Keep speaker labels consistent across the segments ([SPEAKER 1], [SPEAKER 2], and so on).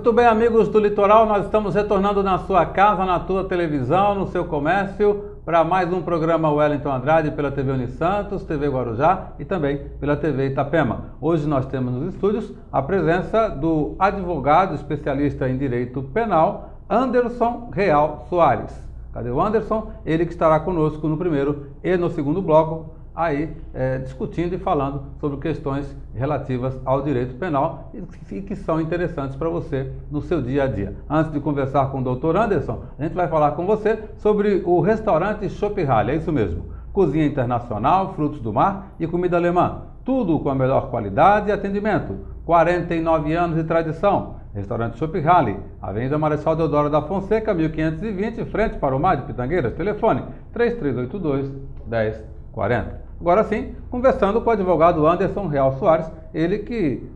[SPEAKER 1] Muito bem, amigos do Litoral, nós estamos retornando na sua casa, na tua televisão, no seu comércio, para mais um programa Wellington Andrade pela TV Unisantos, TV Guarujá e também pela TV Itapema. Hoje nós temos nos estúdios a presença do advogado especialista em direito penal, Anderson Real Soares. Cadê o Anderson? Ele que estará conosco no primeiro e no segundo bloco, aí discutindo e falando sobre questões relativas ao direito penal e que são interessantes para você no seu dia a dia. Antes de conversar com o Dr. Anderson, a gente vai falar com você sobre o restaurante Chopp Halle, é isso mesmo. Cozinha internacional, frutos do mar e comida alemã. Tudo com a melhor qualidade e atendimento. 49 anos de tradição. Restaurante Chopp Halle, Avenida Marechal Deodoro da Fonseca, 1520, frente para o mar de Pitangueiras. Telefone 3382-1040. Agora sim, conversando com o advogado Anderson Real Soares, ele que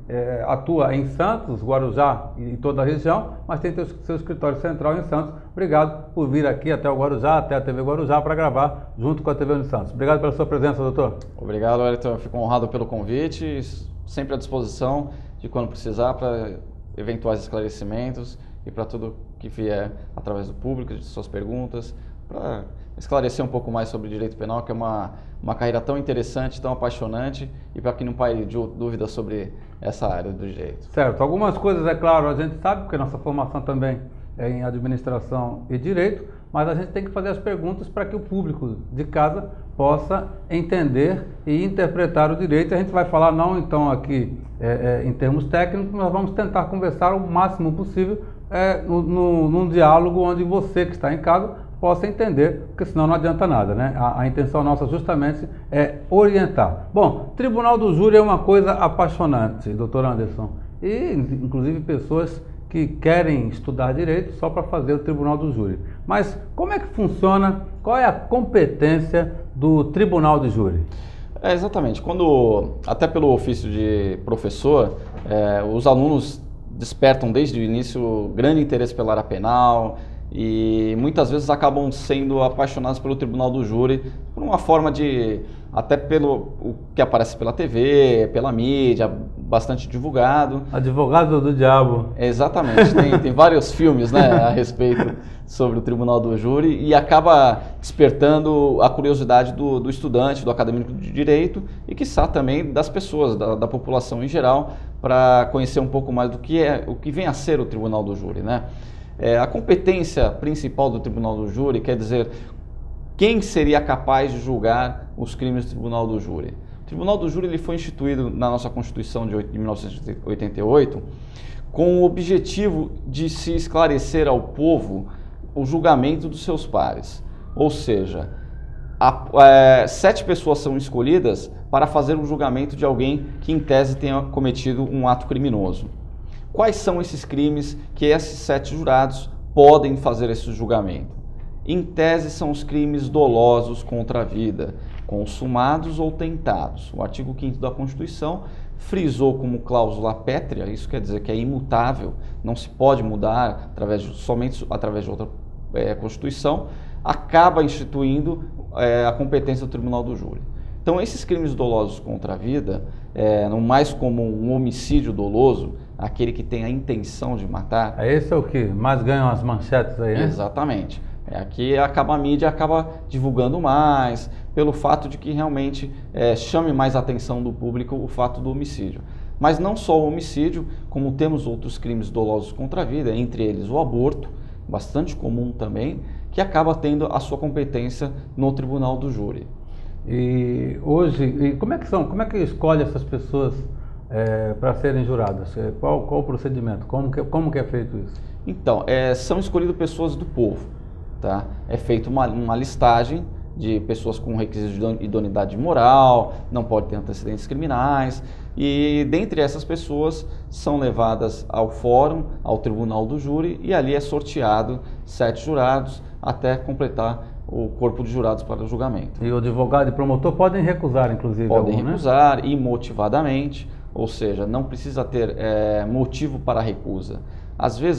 [SPEAKER 1] atua em Santos, Guarujá e toda a região, mas tem seu escritório central em Santos. Obrigado por vir aqui até o Guarujá, até a TV Guarujá, para gravar junto com a TV Unisantos. Obrigado pela sua presença, doutor.
[SPEAKER 2] Obrigado, Wellington. Fico honrado pelo convite, sempre à disposição de quando precisar para eventuais esclarecimentos e para tudo que vier através do público, de suas perguntas, para esclarecer um pouco mais sobre direito penal, que é uma carreira tão interessante, tão apaixonante, e para quem não paire de dúvidas sobre essa área do direito.
[SPEAKER 1] Certo. Algumas coisas, é claro, a gente sabe, porque nossa formação também é em administração e direito, mas a gente tem que fazer as perguntas para que o público de casa possa entender e interpretar o direito. A gente vai falar não então aqui em termos técnicos, mas vamos tentar conversar o máximo possível num diálogo onde você que está em casa possa entender, porque senão não adianta nada, né? A intenção nossa justamente é orientar. Bom, Tribunal do Júri é uma coisa apaixonante, doutor Anderson, e inclusive pessoas que querem estudar direito só para fazer o Tribunal do Júri. Mas como é que funciona, qual é a competência do Tribunal do Júri?
[SPEAKER 2] Exatamente, até pelo ofício de professor, os alunos despertam desde o início grande interesse pela área penal, e muitas vezes acabam sendo apaixonados pelo Tribunal do Júri por uma forma até pelo o que aparece pela TV, pela mídia, bastante divulgado.
[SPEAKER 1] Advogado do diabo.
[SPEAKER 2] Exatamente, tem vários filmes, né, a respeito sobre o Tribunal do Júri e acaba despertando a curiosidade do estudante, do acadêmico de direito e quiçá também das pessoas, da população em geral, para conhecer um pouco mais o que vem a ser o Tribunal do Júri, né? A competência principal do Tribunal do Júri quer dizer quem seria capaz de julgar os crimes do Tribunal do Júri. O Tribunal do Júri ele foi instituído na nossa Constituição de 1988 com o objetivo de se esclarecer ao povo o julgamento dos seus pares. Ou seja, 7 pessoas são escolhidas para fazer o julgamento de alguém que em tese tenha cometido um ato criminoso. Quais são esses crimes que esses 7 jurados podem fazer esse julgamento? Em tese, são os crimes dolosos contra a vida, consumados ou tentados. O artigo 5º da Constituição frisou como cláusula pétrea, isso quer dizer que é imutável, não se pode mudar somente através de outra Constituição, acaba instituindo a competência do Tribunal do Júri. Então, esses crimes dolosos contra a vida, no mais comum um homicídio doloso, aquele que tem a intenção de matar.
[SPEAKER 1] Esse é o que mais ganham as manchetes aí, né?
[SPEAKER 2] Exatamente. Aqui a mídia acaba divulgando mais, pelo fato de que realmente chame mais a atenção do público o fato do homicídio. Mas não só o homicídio, como temos outros crimes dolosos contra a vida, entre eles o aborto, bastante comum também, que acaba tendo a sua competência no Tribunal do Júri.
[SPEAKER 1] E hoje, como é que escolhe essas pessoas para serem juradas? Qual o procedimento? Como que é feito isso?
[SPEAKER 2] Então, são escolhidas pessoas do povo, tá? É feita uma listagem de pessoas com requisitos de idoneidade moral, não pode ter antecedentes criminais, e dentre essas pessoas são levadas ao fórum, ao Tribunal do Júri, e ali é sorteado 7 jurados até completar o corpo de jurados para o julgamento.
[SPEAKER 1] E o advogado e promotor podem recusar, inclusive?
[SPEAKER 2] Podem recusar, imotivadamente, ou seja, não precisa ter motivo para a recusa.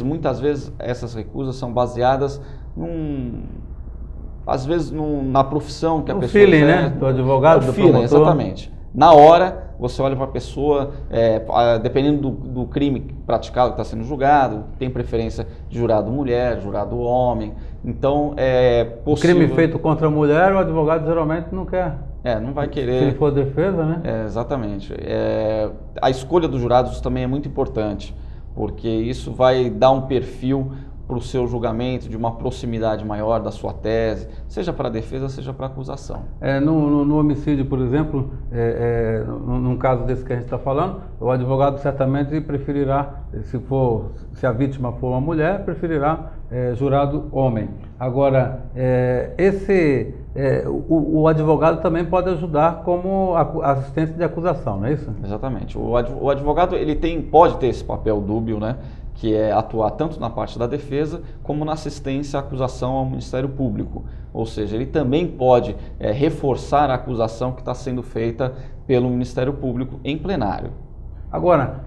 [SPEAKER 2] Muitas vezes, essas recusas são baseadas na profissão que a pessoa...
[SPEAKER 1] O feeling, né? Do advogado, do
[SPEAKER 2] feeling,
[SPEAKER 1] promotor.
[SPEAKER 2] exatamente. Na hora, você olha para a pessoa, dependendo do crime praticado que está sendo julgado, tem preferência de jurado mulher, jurado homem. Então, é possível...
[SPEAKER 1] Crime feito contra a mulher, o advogado geralmente não quer.
[SPEAKER 2] Não vai querer...
[SPEAKER 1] Se ele for defesa, né?
[SPEAKER 2] Exatamente. A escolha dos jurados também é muito importante, porque isso vai dar um perfil para o seu julgamento, de uma proximidade maior da sua tese, seja para a defesa, seja para a acusação.
[SPEAKER 1] No homicídio, por exemplo, num caso desse que a gente está falando, o advogado certamente preferirá, se a vítima for uma mulher, preferirá jurado homem. Agora, o advogado também pode ajudar como assistente de acusação, não é isso?
[SPEAKER 2] Exatamente. O advogado ele pode ter esse papel dúbio, né? Que é atuar tanto na parte da defesa como na assistência à acusação ao Ministério Público. Ou seja, ele também pode reforçar a acusação que está sendo feita pelo Ministério Público em plenário.
[SPEAKER 1] Agora,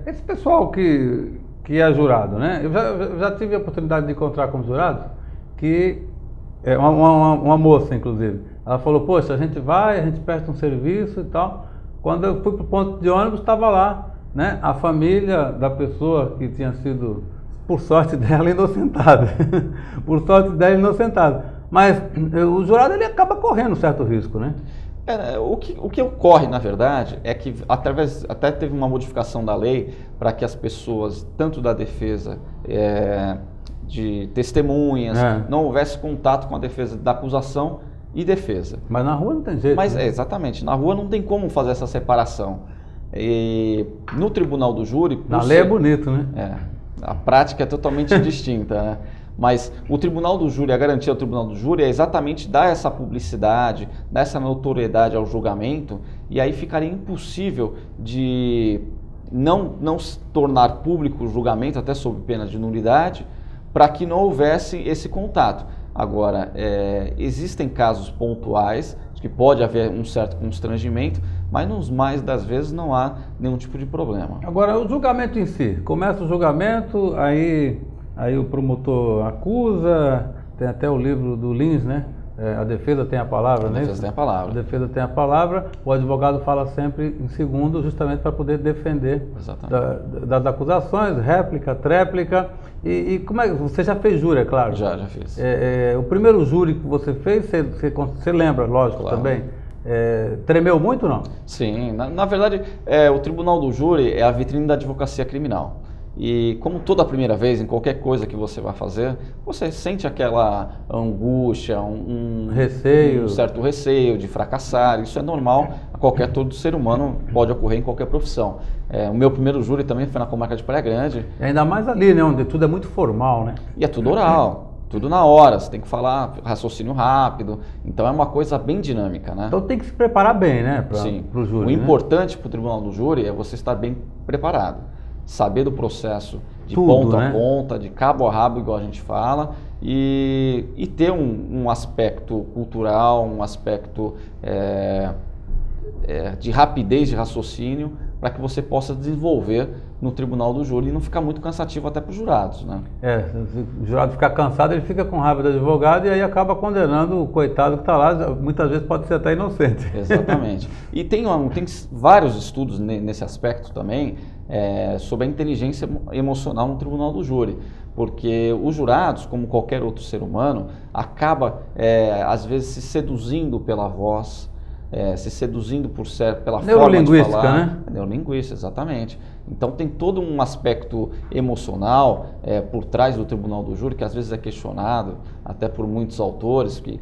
[SPEAKER 1] esse pessoal que é jurado, né? Eu já tive a oportunidade de encontrar com jurados que uma moça, inclusive, ela falou, poxa, a gente presta um serviço e tal. Quando eu fui para o ponto de ônibus, estava lá, né, a família da pessoa que tinha sido, por sorte dela, inocentada. Por sorte dela, inocentada. Mas o jurado ele acaba correndo um certo risco, né?
[SPEAKER 2] O que ocorre, na verdade, é que até teve uma modificação da lei para que as pessoas, tanto da defesa, de testemunhas, não houvesse contato com a defesa da acusação e defesa.
[SPEAKER 1] Mas na rua não tem jeito.
[SPEAKER 2] Mas
[SPEAKER 1] né?
[SPEAKER 2] Exatamente, na rua não tem como fazer essa separação. E no tribunal do júri...
[SPEAKER 1] Na lei é bonito, né?
[SPEAKER 2] A prática é totalmente distinta, né? Mas o tribunal do júri, a garantia do tribunal do júri é exatamente dar essa publicidade, dar essa notoriedade ao julgamento, e aí ficaria impossível de não se tornar público o julgamento, até sob pena de nulidade, para que não houvesse esse contato. Agora, existem casos pontuais que pode haver um certo constrangimento, mas nos mais das vezes não há nenhum tipo de problema.
[SPEAKER 1] Agora, o julgamento em si, começa o julgamento, aí o promotor acusa, tem até o livro do Lins, né? A defesa tem a palavra, né?
[SPEAKER 2] A defesa tem a palavra.
[SPEAKER 1] A defesa tem a palavra, o advogado fala sempre em segundo, justamente para poder defender das acusações, réplica, tréplica. E como é que você já fez júri, é claro?
[SPEAKER 2] Já fiz.
[SPEAKER 1] O primeiro júri que você fez, você lembra, lógico, claro. Também. Tremeu muito, não?
[SPEAKER 2] Sim, na verdade, o Tribunal do Júri é a vitrine da advocacia criminal. E como toda primeira vez, em qualquer coisa que você vai fazer, você sente aquela angústia,
[SPEAKER 1] receio.
[SPEAKER 2] Um certo receio de fracassar. Isso é normal, todo ser humano pode ocorrer em qualquer profissão. O meu primeiro júri também foi na comarca de Praia Grande.
[SPEAKER 1] Ainda mais ali, né, onde tudo é muito formal, né?
[SPEAKER 2] E é tudo oral. Tudo na hora, você tem que falar raciocínio rápido, então é uma coisa bem dinâmica, né?
[SPEAKER 1] Então tem que se preparar bem, né, para o júri.
[SPEAKER 2] O importante para o tribunal do júri é você estar bem preparado, saber do processo de ponta a ponta, de cabo a rabo, igual a gente fala, e ter um aspecto cultural, um aspecto de rapidez de raciocínio, para que você possa desenvolver no tribunal do júri e não ficar muito cansativo até para os jurados, né?
[SPEAKER 1] Se o jurado ficar cansado, ele fica com raiva do advogado e aí acaba condenando o coitado que está lá, muitas vezes pode ser até inocente.
[SPEAKER 2] Exatamente. E tem vários estudos nesse aspecto também, sobre a inteligência emocional no tribunal do júri, porque os jurados, como qualquer outro ser humano, acaba às vezes se seduzindo pela voz, se seduzindo pela forma de falar.
[SPEAKER 1] Né?
[SPEAKER 2] Neurolinguística, exatamente. Então tem todo um aspecto emocional por trás do tribunal do júri, que às vezes é questionado até por muitos autores, que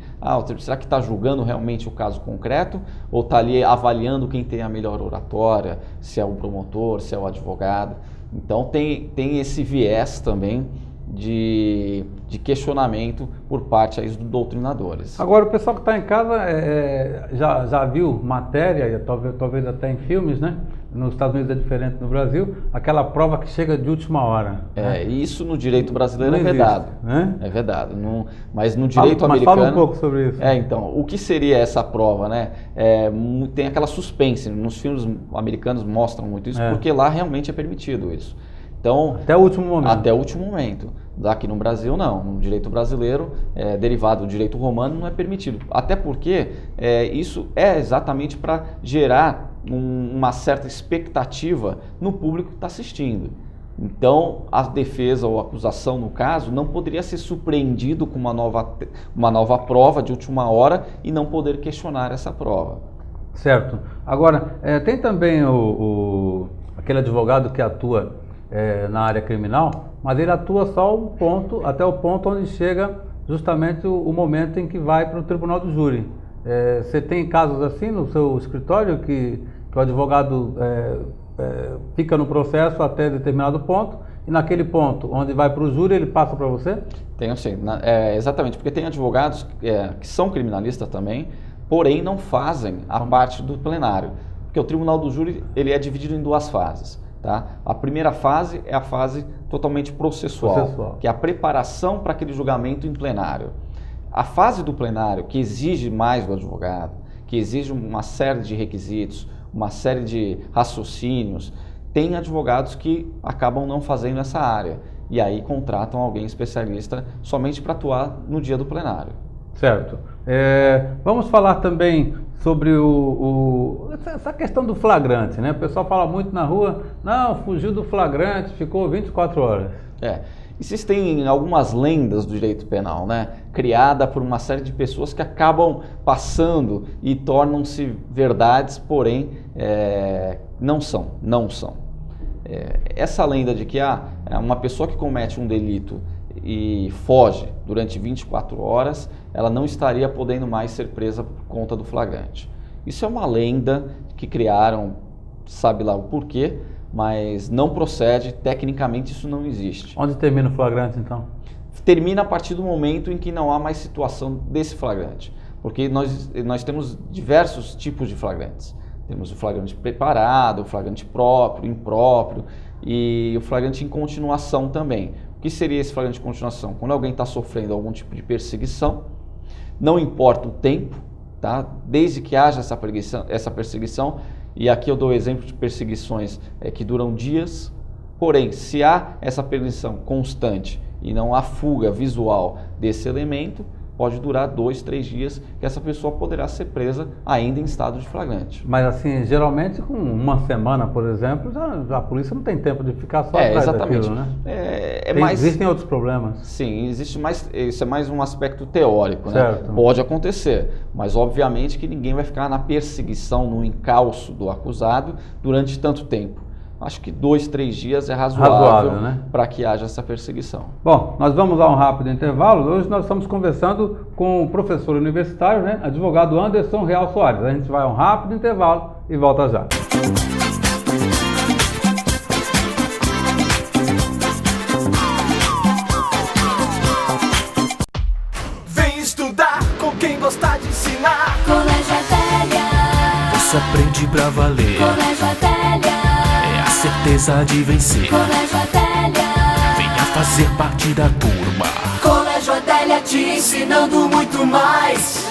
[SPEAKER 2] será que está julgando realmente o caso concreto ou está ali avaliando quem tem a melhor oratória, se é o promotor, se é o advogado. Então tem esse viés também de questionamento por parte aí dos doutrinadores.
[SPEAKER 1] Agora, o pessoal que está em casa já viu matéria, talvez até em filmes, né? Nos Estados Unidos é diferente no Brasil, aquela prova que chega de última hora.
[SPEAKER 2] Isso no direito brasileiro é vedado. Né? É vedado. Mas no direito americano...
[SPEAKER 1] Mas fala um pouco sobre isso.
[SPEAKER 2] Então, o que seria essa prova, né? Tem aquela suspense, nos filmes americanos mostram muito isso, porque lá realmente é permitido isso. Então,
[SPEAKER 1] até o último momento.
[SPEAKER 2] Até o último momento. Aqui no Brasil, não. No direito brasileiro, derivado do direito romano, não é permitido. Até porque isso é exatamente para gerar uma certa expectativa no público que está assistindo. Então, a defesa ou a acusação, no caso, não poderia ser surpreendido com uma nova prova de última hora e não poder questionar essa prova.
[SPEAKER 1] Certo. Agora, tem também aquele advogado que atua na área criminal, mas ele atua só até o ponto onde chega justamente o momento em que vai para o tribunal do júri. Você tem casos assim no seu escritório que o advogado fica no processo até determinado ponto e naquele ponto onde vai para o júri ele passa para você?
[SPEAKER 2] Tenho sim, exatamente, porque tem advogados que são criminalistas também, porém não fazem a parte do plenário, porque o tribunal do júri ele é dividido em 2 fases. Tá? A primeira fase é a fase totalmente processual, que é a preparação para aquele julgamento em plenário. A fase do plenário, que exige mais do advogado, que exige uma série de requisitos, uma série de raciocínios, tem advogados que acabam não fazendo essa área e aí contratam alguém especialista somente para atuar no dia do plenário.
[SPEAKER 1] Certo. Vamos falar também sobre essa questão do flagrante, né? O pessoal fala muito na rua, não, fugiu do flagrante, ficou 24 horas.
[SPEAKER 2] Existem algumas lendas do direito penal, né? Criada por uma série de pessoas que acabam passando e tornam-se verdades, porém não são. Essa lenda de que uma pessoa que comete um delito e foge durante 24 horas, ela não estaria podendo mais ser presa por conta do flagrante. Isso é uma lenda que criaram, sabe lá o porquê, mas não procede, tecnicamente isso não existe.
[SPEAKER 1] Onde termina o flagrante então?
[SPEAKER 2] Termina a partir do momento em que não há mais situação desse flagrante, porque nós temos diversos tipos de flagrantes. Temos o flagrante preparado, o flagrante próprio, impróprio e o flagrante em continuação também. O que seria esse flagrante de continuação? Quando alguém está sofrendo algum tipo de perseguição, não importa o tempo, tá? Desde que haja essa perseguição, e aqui eu dou exemplo de perseguições que duram dias, porém, se há essa perseguição constante e não há fuga visual desse elemento, pode durar 2, 3 dias que essa pessoa poderá ser presa ainda em estado de flagrante.
[SPEAKER 1] Mas assim, geralmente com uma semana, por exemplo, a polícia não tem tempo de ficar só atrás daquilo, né? Existem outros problemas?
[SPEAKER 2] Sim, existe mais, isso é mais um aspecto teórico,
[SPEAKER 1] certo,
[SPEAKER 2] né? Pode acontecer, mas obviamente que ninguém vai ficar na perseguição, no encalço do acusado durante tanto tempo. Acho que 2, 3 dias é razoável né? Para que haja essa perseguição.
[SPEAKER 1] Bom, nós vamos a um rápido intervalo. Hoje nós estamos conversando com o professor universitário, né, advogado Anderson Real Soares. A gente vai a um rápido intervalo e volta já.
[SPEAKER 3] Vem estudar com quem gosta de ensinar.
[SPEAKER 4] Colégio Adélia.
[SPEAKER 3] Você aprende pra valer.
[SPEAKER 4] Colégio Adélia.
[SPEAKER 3] Certeza de vencer.
[SPEAKER 4] Colégio Adélia.
[SPEAKER 3] Venha fazer parte da turma.
[SPEAKER 4] Colégio Adélia te ensinando muito mais.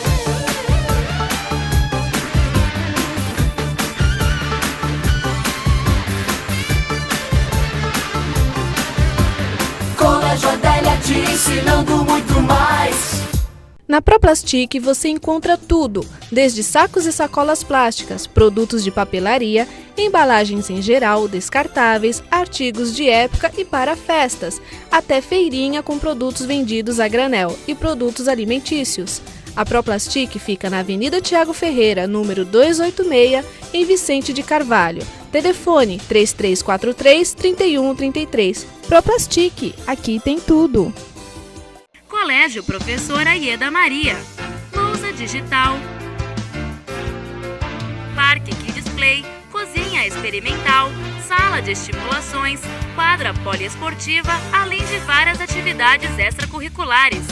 [SPEAKER 4] Colégio Adélia te ensinando muito mais.
[SPEAKER 5] Na Proplastic você encontra tudo, desde sacos e sacolas plásticas, produtos de papelaria, embalagens em geral, descartáveis, artigos de época e para festas, até feirinha com produtos vendidos a granel e produtos alimentícios. A Proplastic fica na Avenida Tiago Ferreira, número 286, em Vicente de Carvalho. Telefone 3343-3133. Proplastic, aqui tem tudo.
[SPEAKER 6] Colégio Professora Ieda Maria, lousa digital, parque Kids Play, cozinha experimental, sala de estimulações, quadra poliesportiva, além de várias atividades extracurriculares.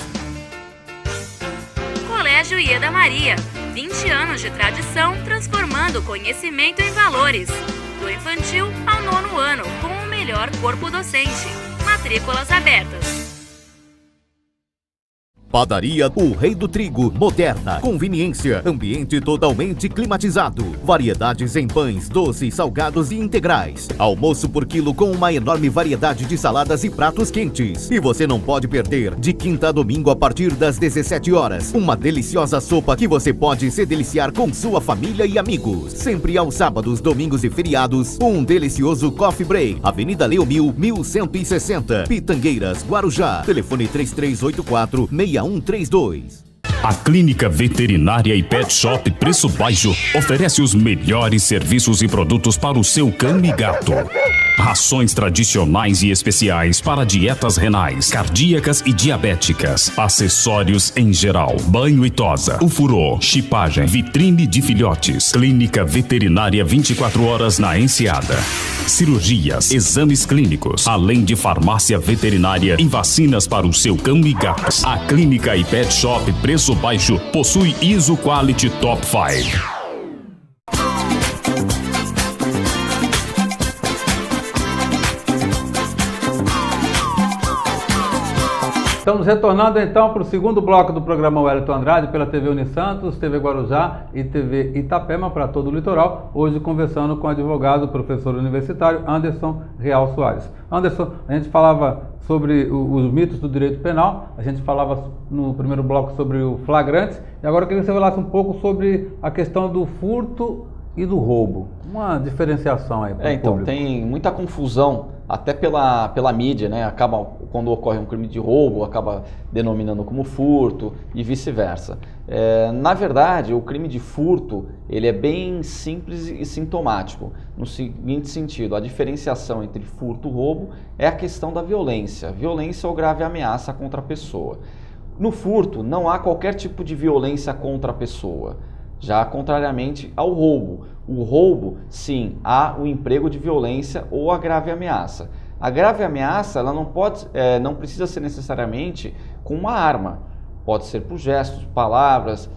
[SPEAKER 6] Colégio Ieda Maria, 20 anos de tradição transformando conhecimento em valores. Do infantil ao 9º ano, com o melhor corpo docente. Matrículas abertas.
[SPEAKER 7] Padaria O Rei do Trigo, moderna, conveniência, ambiente totalmente climatizado, variedades em pães, doces, salgados e integrais, almoço por quilo com uma enorme variedade de saladas e pratos quentes. E você não pode perder, de quinta a domingo a partir das 17 horas, uma deliciosa sopa que você pode se deliciar com sua família e amigos. Sempre aos sábados, domingos e feriados, um delicioso coffee break. Avenida Leo 1160, Pitangueiras, Guarujá. Telefone 3384-6132.
[SPEAKER 8] A Clínica Veterinária e Pet Shop Preço Baixo oferece os melhores serviços e produtos para o seu cão e gato. Rações tradicionais e especiais para dietas renais, cardíacas e diabéticas. Acessórios em geral, banho e tosa, ufurô, chipagem, vitrine de filhotes. Clínica Veterinária 24 horas na Enseada. Cirurgias, exames clínicos, além de farmácia veterinária e vacinas para o seu cão e gato. A Clínica e Pet Shop Preço Baixo possui ISO Quality Top 5.
[SPEAKER 1] Estamos retornando então para o segundo bloco do programa Wellington Andrade pela TV Unisantos, TV Guarujá e TV Itapema para todo o litoral. Hoje conversando com o advogado, professor universitário Anderson Real Soares. Anderson, a gente falava sobre os mitos do direito penal, a gente falava no primeiro bloco sobre o flagrante e agora eu queria que você falasse um pouco sobre a questão do furto e do roubo. Uma diferenciação aí para o
[SPEAKER 2] então,
[SPEAKER 1] público.
[SPEAKER 2] Tem muita confusão, até pela mídia, né? Acaba, quando ocorre um crime de roubo, acaba denominando como furto e vice-versa. Na verdade, o crime de furto, ele é bem simples e sintomático, no seguinte sentido: a diferenciação entre furto e roubo é a questão da violência ou grave ameaça contra a pessoa. No furto, não há qualquer tipo de violência contra a pessoa. Já contrariamente ao roubo. O roubo, sim, há o emprego de violência ou a grave ameaça. A grave ameaça, ela não precisa ser necessariamente com uma arma. Pode ser por gestos, palavras,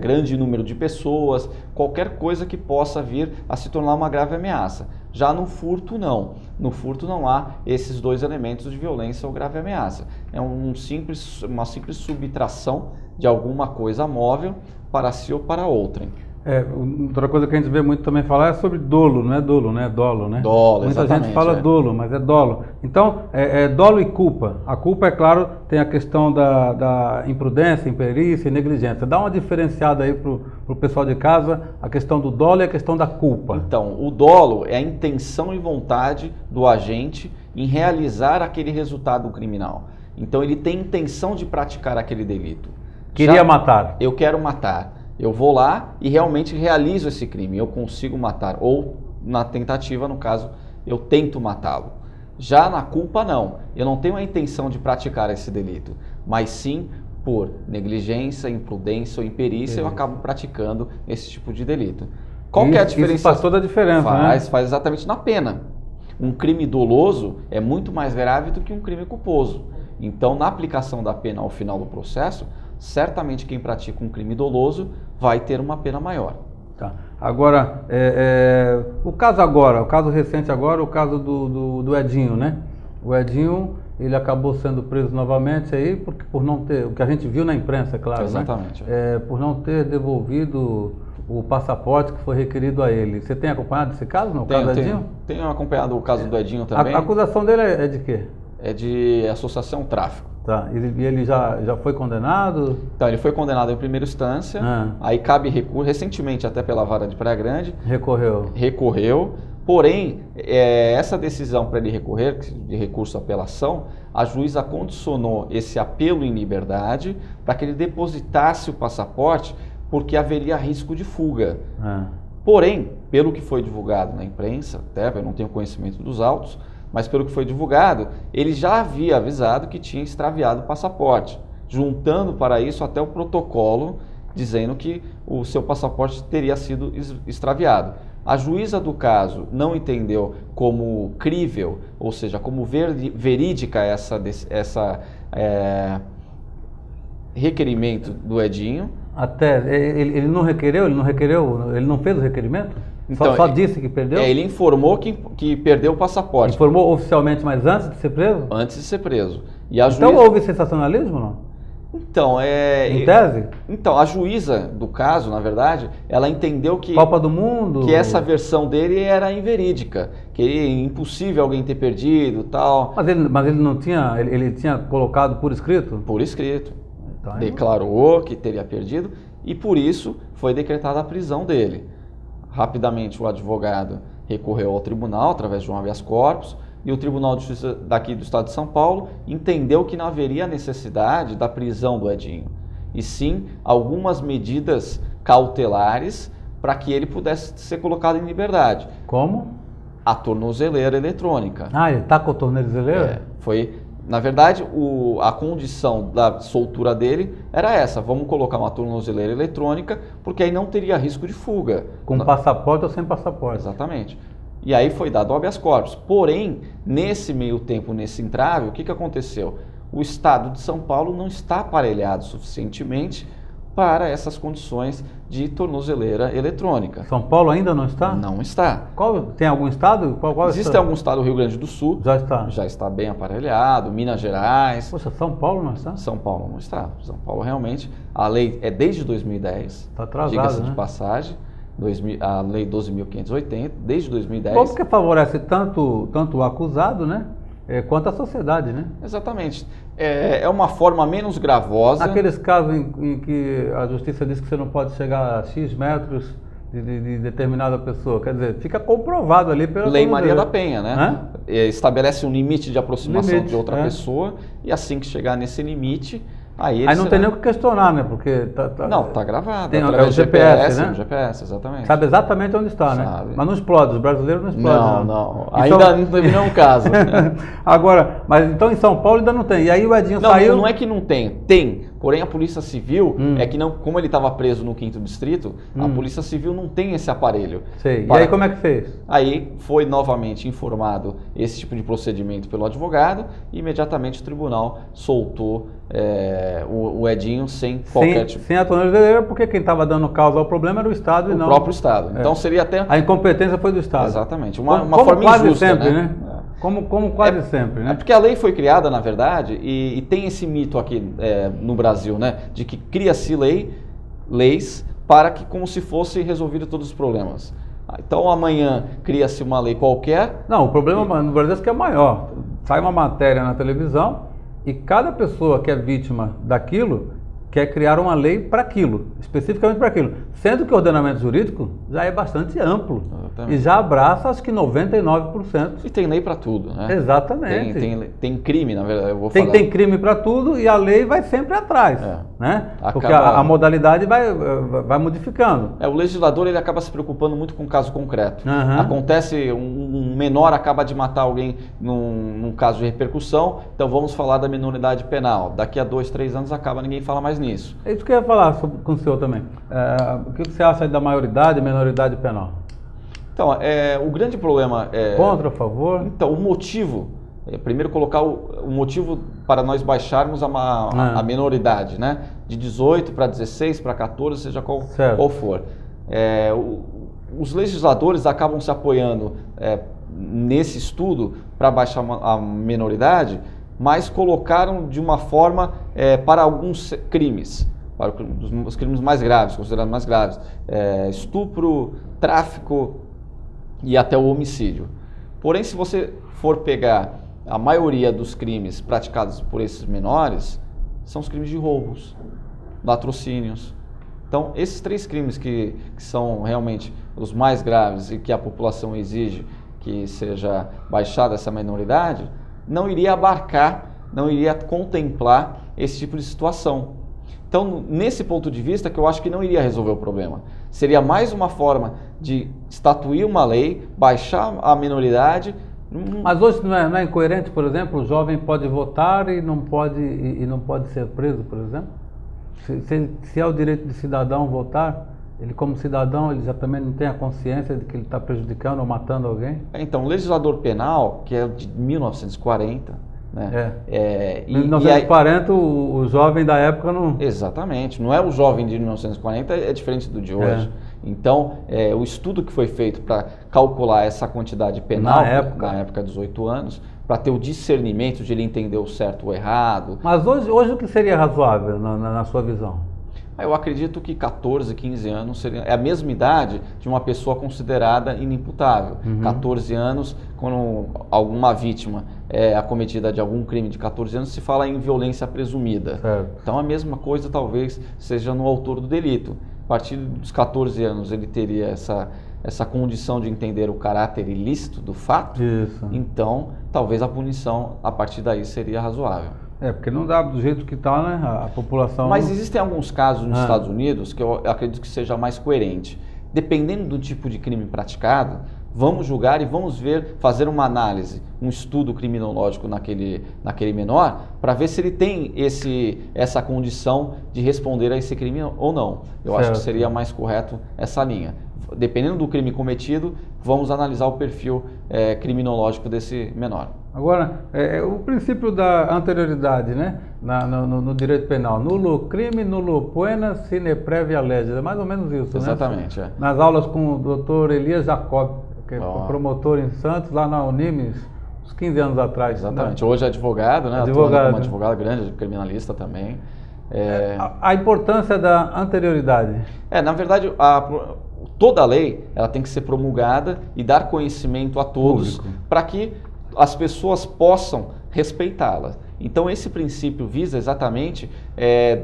[SPEAKER 2] grande número de pessoas, qualquer coisa que possa vir a se tornar uma grave ameaça. Já no furto, não. No furto não há esses dois elementos de violência ou grave ameaça. É uma simples subtração de alguma coisa móvel para si ou para outrem.
[SPEAKER 1] Outra coisa que a gente vê muito também falar é sobre dolo, não é dolo, né? Dolo, né?
[SPEAKER 2] Dolo,
[SPEAKER 1] muita
[SPEAKER 2] exatamente.
[SPEAKER 1] Gente fala dolo, mas é dolo. Então, dolo e culpa. A culpa, é claro, tem a questão da imprudência, imperícia e negligência. Dá uma diferenciada aí para o pessoal de casa, a questão do dolo e a questão da culpa.
[SPEAKER 2] Então, o dolo é a intenção e vontade do agente em realizar aquele resultado criminal. Então, ele tem intenção de praticar aquele delito.
[SPEAKER 1] Queria matar.
[SPEAKER 2] Eu quero matar. Eu vou lá e realmente realizo esse crime, eu consigo matar, ou na tentativa, no caso, eu tento matá-lo. Já na culpa, não. Eu não tenho a intenção de praticar esse delito, mas sim por negligência, imprudência ou imperícia, eu acabo praticando esse tipo de delito. Qual que é a diferença?
[SPEAKER 1] Isso faz toda a diferença, né?
[SPEAKER 2] Faz exatamente na pena. Um crime doloso é muito mais grave do que um crime culposo. Então, na aplicação da pena ao final do processo, certamente quem pratica um crime doloso vai ter uma pena maior.
[SPEAKER 1] Tá. Agora, o caso recente agora, o caso do Edinho, né? O Edinho, ele acabou sendo preso novamente aí, por não ter, o que a gente viu na imprensa, é claro,
[SPEAKER 2] exatamente,
[SPEAKER 1] né? Por não ter devolvido o passaporte que foi requerido a ele. Você tem acompanhado esse caso, no caso do Edinho?
[SPEAKER 2] Tenho acompanhado o caso do Edinho também.
[SPEAKER 1] A acusação dele é de quê?
[SPEAKER 2] É de associação ao tráfico.
[SPEAKER 1] Tá, e ele já foi condenado?
[SPEAKER 2] Então, ele foi condenado em primeira instância, aí cabe recurso, recentemente até pela Vara de Praia Grande. Recorreu, porém, essa decisão para ele recorrer, de recurso à apelação, a juíza condicionou esse apelo em liberdade para que ele depositasse o passaporte, porque haveria risco de fuga. Porém, pelo que foi divulgado na imprensa, até eu não tenho conhecimento dos autos, mas pelo que foi divulgado, ele já havia avisado que tinha extraviado o passaporte, juntando para isso até o protocolo dizendo que o seu passaporte teria sido extraviado. A juíza do caso não entendeu como crível, ou seja, como verídica essa requerimento do Edinho.
[SPEAKER 1] Ele não requereu, ele não fez o requerimento?
[SPEAKER 2] Então,
[SPEAKER 1] só disse que perdeu?
[SPEAKER 2] Ele informou que perdeu o passaporte.
[SPEAKER 1] Informou oficialmente, mas antes de ser preso?
[SPEAKER 2] Antes de ser preso.
[SPEAKER 1] Então houve sensacionalismo ou não?
[SPEAKER 2] Então,
[SPEAKER 1] Em tese?
[SPEAKER 2] Então, a juíza do caso, na verdade, ela entendeu que...
[SPEAKER 1] Copa do Mundo?
[SPEAKER 2] Que essa versão dele era inverídica, que é impossível alguém ter perdido e tal.
[SPEAKER 1] Mas ele não tinha, ele tinha colocado por escrito?
[SPEAKER 2] Por escrito.
[SPEAKER 1] Então,
[SPEAKER 2] Declarou que teria perdido e por isso foi decretada a prisão dele. Rapidamente o advogado recorreu ao tribunal através de um habeas corpus e o Tribunal de Justiça daqui do Estado de São Paulo entendeu que não haveria necessidade da prisão do Edinho, e sim algumas medidas cautelares para que ele pudesse ser colocado em liberdade.
[SPEAKER 1] Como?
[SPEAKER 2] A tornozeleira eletrônica.
[SPEAKER 1] Ah, ele está com a tornozeleira?
[SPEAKER 2] Foi, na verdade, a condição da soltura dele era essa: vamos colocar uma tornozeleira eletrônica, porque aí não teria risco de fuga.
[SPEAKER 1] Com passaporte ou sem passaporte?
[SPEAKER 2] Exatamente. E aí foi dado o habeas corpus. Porém, nesse meio tempo, nesse entrave, o que aconteceu? O Estado de São Paulo não está aparelhado suficientemente para essas condições de tornozeleira eletrônica.
[SPEAKER 1] São Paulo ainda não está?
[SPEAKER 2] Não está.
[SPEAKER 1] Tem algum estado? Qual
[SPEAKER 2] Existe algum estado do Rio Grande do Sul.
[SPEAKER 1] Já está.
[SPEAKER 2] Já está bem aparelhado. Minas Gerais.
[SPEAKER 1] Poxa, São Paulo não está?
[SPEAKER 2] São Paulo não está. São Paulo realmente, a lei é desde 2010.
[SPEAKER 1] Está atrasado,
[SPEAKER 2] diga-se
[SPEAKER 1] né?
[SPEAKER 2] de passagem. A lei 12.580, desde 2010.
[SPEAKER 1] Bom, porque favorece tanto o acusado, né? Quanto a sociedade, né?
[SPEAKER 2] Exatamente. É uma forma menos gravosa.
[SPEAKER 1] Aqueles casos em que a justiça diz que você não pode chegar a X metros de determinada pessoa, quer dizer, fica comprovado ali pela
[SPEAKER 2] Lei Maria da Penha, né? Estabelece um limite de aproximação de outra pessoa e assim que chegar nesse limite, aí
[SPEAKER 1] não tem nem o que questionar, né? Porque
[SPEAKER 2] não, está gravado.
[SPEAKER 1] Tem o GPS, né?
[SPEAKER 2] O GPS, exatamente.
[SPEAKER 1] Sabe exatamente onde está, né? Mas não explode, os brasileiros não explodem.
[SPEAKER 2] Não. Ainda não teve nenhum caso.
[SPEAKER 1] Agora, mas então em São Paulo ainda não tem. E aí o Edinho saiu...
[SPEAKER 2] Não é que não tem. Tem. Porém, a Polícia Civil, que não, como ele estava preso no 5º Distrito, a Polícia Civil não tem esse aparelho.
[SPEAKER 1] Sei. E aí como é que fez?
[SPEAKER 2] Aí foi novamente informado esse tipo de procedimento pelo advogado e imediatamente o tribunal soltou o Edinho sem qualquer tipo...
[SPEAKER 1] Sem a tornozeleira, porque quem estava dando causa ao problema era o Estado e não...
[SPEAKER 2] O próprio Estado. Então seria até...
[SPEAKER 1] A incompetência foi do Estado.
[SPEAKER 2] Exatamente. Uma
[SPEAKER 1] forma
[SPEAKER 2] quase
[SPEAKER 1] injusta,
[SPEAKER 2] sempre,
[SPEAKER 1] né? Como quase sempre, né?
[SPEAKER 2] É porque a lei foi criada, na verdade, e tem esse mito aqui no Brasil, né? De que cria-se leis para que como se fosse resolvido todos os problemas. Então amanhã cria-se uma lei qualquer...
[SPEAKER 1] Não, o problema no Brasil é que é maior. Sai uma matéria na televisão e cada pessoa que é vítima daquilo quer criar uma lei para aquilo, especificamente para aquilo. Sendo que o ordenamento jurídico já é bastante amplo. Exatamente. E já abraça, acho que 99%.
[SPEAKER 2] E tem lei para tudo, né?
[SPEAKER 1] Exatamente.
[SPEAKER 2] Tem crime, na verdade, eu vou
[SPEAKER 1] falar.
[SPEAKER 2] Tem
[SPEAKER 1] crime para tudo e a lei vai sempre atrás, né? Porque a modalidade vai modificando.
[SPEAKER 2] O legislador ele acaba se preocupando muito com o caso concreto. Acontece, um menor acaba de matar alguém num caso de repercussão, então vamos falar da minoridade penal. Daqui a 2, 3 anos acaba, ninguém fala mais nisso.
[SPEAKER 1] É isso que eu ia falar com o senhor também. O que você acha da maioridade e menoridade penal?
[SPEAKER 2] Então, o grande problema é...
[SPEAKER 1] Contra, a favor?
[SPEAKER 2] Então, o motivo... primeiro colocar o motivo para nós baixarmos a menoridade, né? De 18 para 16, para 14, seja qual for. Os legisladores acabam se apoiando nesse estudo para baixar a menoridade, mas colocaram de uma forma para alguns crimes, para os crimes mais graves, considerados mais graves, estupro, tráfico e até o homicídio. Porém, se você for pegar a maioria dos crimes praticados por esses menores, são os crimes de roubos, latrocínios. Então, esses 3 crimes que são realmente os mais graves e que a população exige que seja baixada essa menoridade, não iria abarcar, não iria contemplar esse tipo de situação. Então, nesse ponto de vista, que eu acho que não iria resolver o problema. Seria mais uma forma de estatuir uma lei, baixar a menoridade.
[SPEAKER 1] Mas hoje não é incoerente, por exemplo, o jovem pode votar e não pode ser preso, por exemplo? Se é o direito de cidadão votar, ele como cidadão, ele já também não tem a consciência de que ele está prejudicando ou matando alguém? Então,
[SPEAKER 2] o legislador penal, que é de 1940... né?
[SPEAKER 1] Em 1940 o jovem da época não...
[SPEAKER 2] Exatamente, não é o jovem de 1940, é diferente do de hoje. Então, o estudo que foi feito para calcular essa quantidade penal,
[SPEAKER 1] na
[SPEAKER 2] época 18 anos, para ter o discernimento de ele entender o certo ou errado.
[SPEAKER 1] Mas hoje o que seria razoável na sua visão?
[SPEAKER 2] Eu acredito que 14, 15 anos é a mesma idade de uma pessoa considerada inimputável. 14 anos, quando alguma vítima é acometida de algum crime de 14 anos, se fala em violência presumida.
[SPEAKER 1] Certo.
[SPEAKER 2] Então a mesma coisa talvez seja no autor do delito. A partir dos 14 anos ele teria essa condição de entender o caráter ilícito do fato.
[SPEAKER 1] Isso.
[SPEAKER 2] Então talvez a punição a partir daí seria razoável.
[SPEAKER 1] Porque não dá do jeito que está, né? A população...
[SPEAKER 2] Mas existem alguns casos nos Estados Unidos que eu acredito que seja mais coerente. Dependendo do tipo de crime praticado, vamos julgar e vamos fazer uma análise, um estudo criminológico naquele menor, para ver se ele tem essa condição de responder a esse crime ou não. Eu acho que seria mais correto essa linha. Dependendo do crime cometido, vamos analisar o perfil criminológico desse menor.
[SPEAKER 1] Agora, o princípio da anterioridade, né? No direito penal, nulo crime, nulo poena, sine previa legis, é mais ou menos isso,
[SPEAKER 2] exatamente,
[SPEAKER 1] né? Nas aulas com o doutor Elias Jacob, que é promotor em Santos, lá na Unimes, uns 15 anos atrás.
[SPEAKER 2] Exatamente, hoje é advogado, né?
[SPEAKER 1] Advogado.
[SPEAKER 2] Como advogado grande, criminalista também.
[SPEAKER 1] A importância da anterioridade.
[SPEAKER 2] Na verdade, toda a lei ela tem que ser promulgada e dar conhecimento a todos para que as pessoas possam respeitá-la. Então esse princípio visa exatamente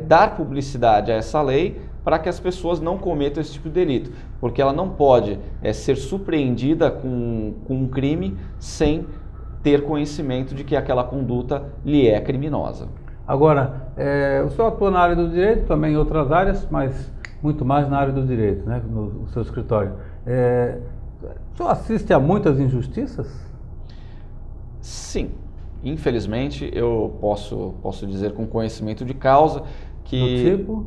[SPEAKER 2] dar publicidade a essa lei para que as pessoas não cometam esse tipo de delito, porque ela não pode ser surpreendida com um crime sem ter conhecimento de que aquela conduta lhe é criminosa.
[SPEAKER 1] Agora, o senhor atua na área do direito, também em outras áreas, mas muito mais na área do direito, né, no seu escritório. O senhor assiste a muitas injustiças?
[SPEAKER 2] Sim, infelizmente eu posso dizer com conhecimento de causa que...
[SPEAKER 1] Do tipo?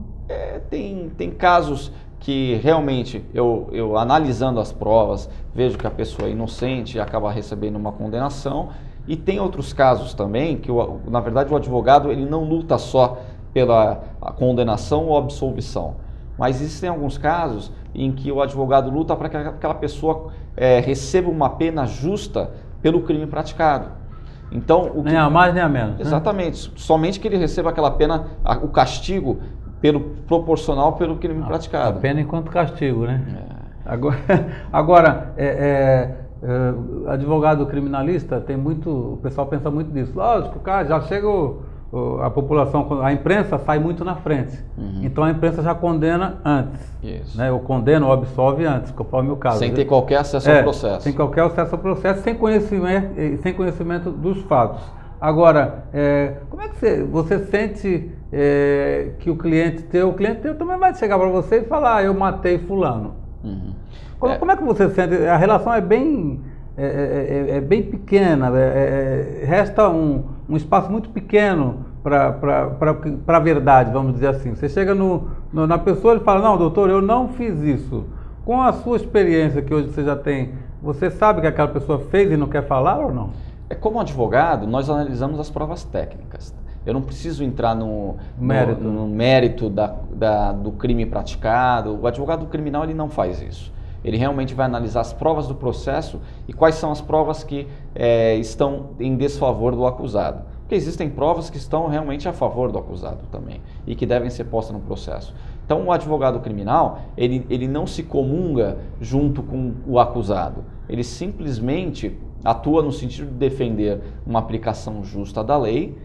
[SPEAKER 2] Tem casos que realmente eu analisando as provas vejo que a pessoa é inocente e acaba recebendo uma condenação, e tem outros casos também que na verdade o advogado ele não luta só pela condenação ou absolvição, mas existem alguns casos em que o advogado luta para que aquela pessoa receba uma pena justa pelo crime praticado. Então,
[SPEAKER 1] nem a mais nem a menos.
[SPEAKER 2] Exatamente. Né? Somente que ele receba aquela pena, o castigo proporcional pelo crime praticado.
[SPEAKER 1] A pena enquanto castigo, né? Agora advogado criminalista tem muito, o pessoal pensa muito nisso. Lógico, cara, já chega a população, a imprensa sai muito na frente. Então a imprensa já condena antes.
[SPEAKER 2] Isso.
[SPEAKER 1] Né? Ou condena ou absolve antes, conforme o caso.
[SPEAKER 2] Sem ter qualquer acesso ao processo.
[SPEAKER 1] Sem qualquer acesso ao processo, sem conhecimento dos fatos. Agora, como é que você sente que o cliente teu também vai chegar para você e falar, eu matei fulano. Como é que você sente? A relação é bem pequena, resta um espaço muito pequeno para a verdade, vamos dizer assim. Você chega na pessoa e fala, não, doutor, eu não fiz isso. Com a sua experiência que hoje você já tem, você sabe que aquela pessoa fez e não quer falar ou não?
[SPEAKER 2] Como advogado, nós analisamos as provas técnicas. Eu não preciso entrar no mérito do crime praticado. O advogado criminal ele não faz isso. Ele realmente vai analisar as provas do processo e quais são as provas que estão em desfavor do acusado. Porque existem provas que estão realmente a favor do acusado também e que devem ser postas no processo. Então o advogado criminal, ele não se comunga junto com o acusado. Ele simplesmente atua no sentido de defender uma aplicação justa da lei,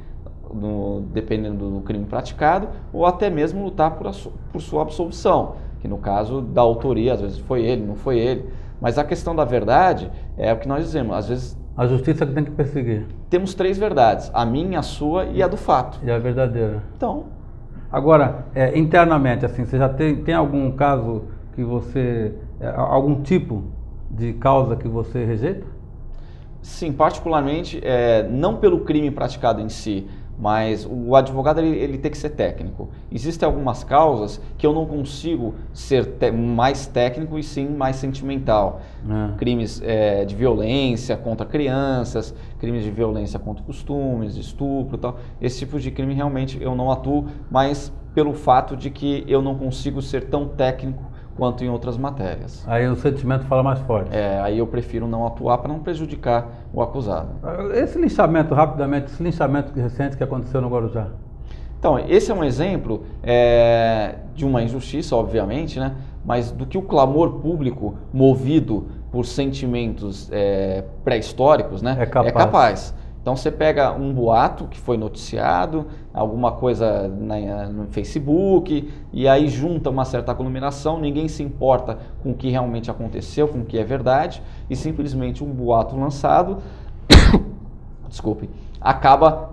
[SPEAKER 2] dependendo do crime praticado, ou até mesmo lutar por sua absolvição, que no caso da autoria, às vezes foi ele, não foi ele. Mas a questão da verdade é o que nós dizemos, às vezes...
[SPEAKER 1] A justiça que tem que perseguir.
[SPEAKER 2] Temos 3 verdades, a minha, a sua e a do fato.
[SPEAKER 1] E a verdadeira.
[SPEAKER 2] Então...
[SPEAKER 1] Agora, internamente, assim, você já tem algum caso que você... algum tipo de causa que você rejeita?
[SPEAKER 2] Sim, particularmente, não pelo crime praticado em si, mas o advogado ele tem que ser técnico. Existem algumas causas que eu não consigo ser mais técnico e sim mais sentimental. Crimes de violência contra crianças, crimes de violência contra costumes, estupro e tal. Esse tipo de crime realmente eu não atuo, mas pelo fato de que eu não consigo ser tão técnico quanto em outras matérias.
[SPEAKER 1] Aí o sentimento fala mais forte.
[SPEAKER 2] Aí eu prefiro não atuar para não prejudicar o acusado.
[SPEAKER 1] Esse linchamento, rapidamente, esse linchamento recente que aconteceu no Guarujá.
[SPEAKER 2] Então, esse é um exemplo de uma injustiça, obviamente, né? Mas do que o clamor público, movido por sentimentos pré-históricos, né? É capaz. Então você pega um boato que foi noticiado, alguma coisa no Facebook, e aí junta uma certa aglomeração, ninguém se importa com o que realmente aconteceu, com o que é verdade, e simplesmente um boato lançado, desculpe, acaba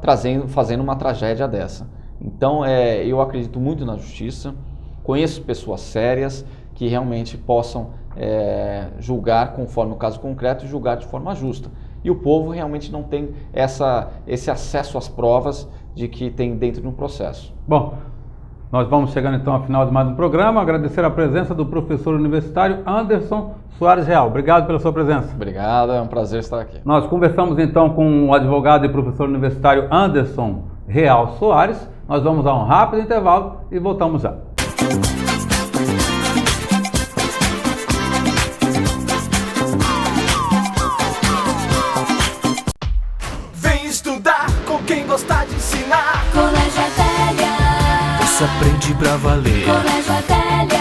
[SPEAKER 2] fazendo uma tragédia dessa. Então eu acredito muito na justiça, conheço pessoas sérias que realmente possam julgar conforme o caso concreto e julgar de forma justa. E o povo realmente não tem esse acesso às provas de que tem dentro de um processo.
[SPEAKER 1] Bom, nós vamos chegando então ao final de mais um programa. Agradecer a presença do professor universitário Anderson Soares Real. Obrigado pela sua presença.
[SPEAKER 2] Obrigado, é um prazer estar aqui.
[SPEAKER 1] Nós conversamos então com o advogado e professor universitário Anderson Real Soares. Nós vamos a um rápido intervalo e voltamos já.
[SPEAKER 3] Quem gostar de ensinar,
[SPEAKER 4] Colégio Adélia.
[SPEAKER 3] Você aprende pra valer.
[SPEAKER 4] Colégio Adélia.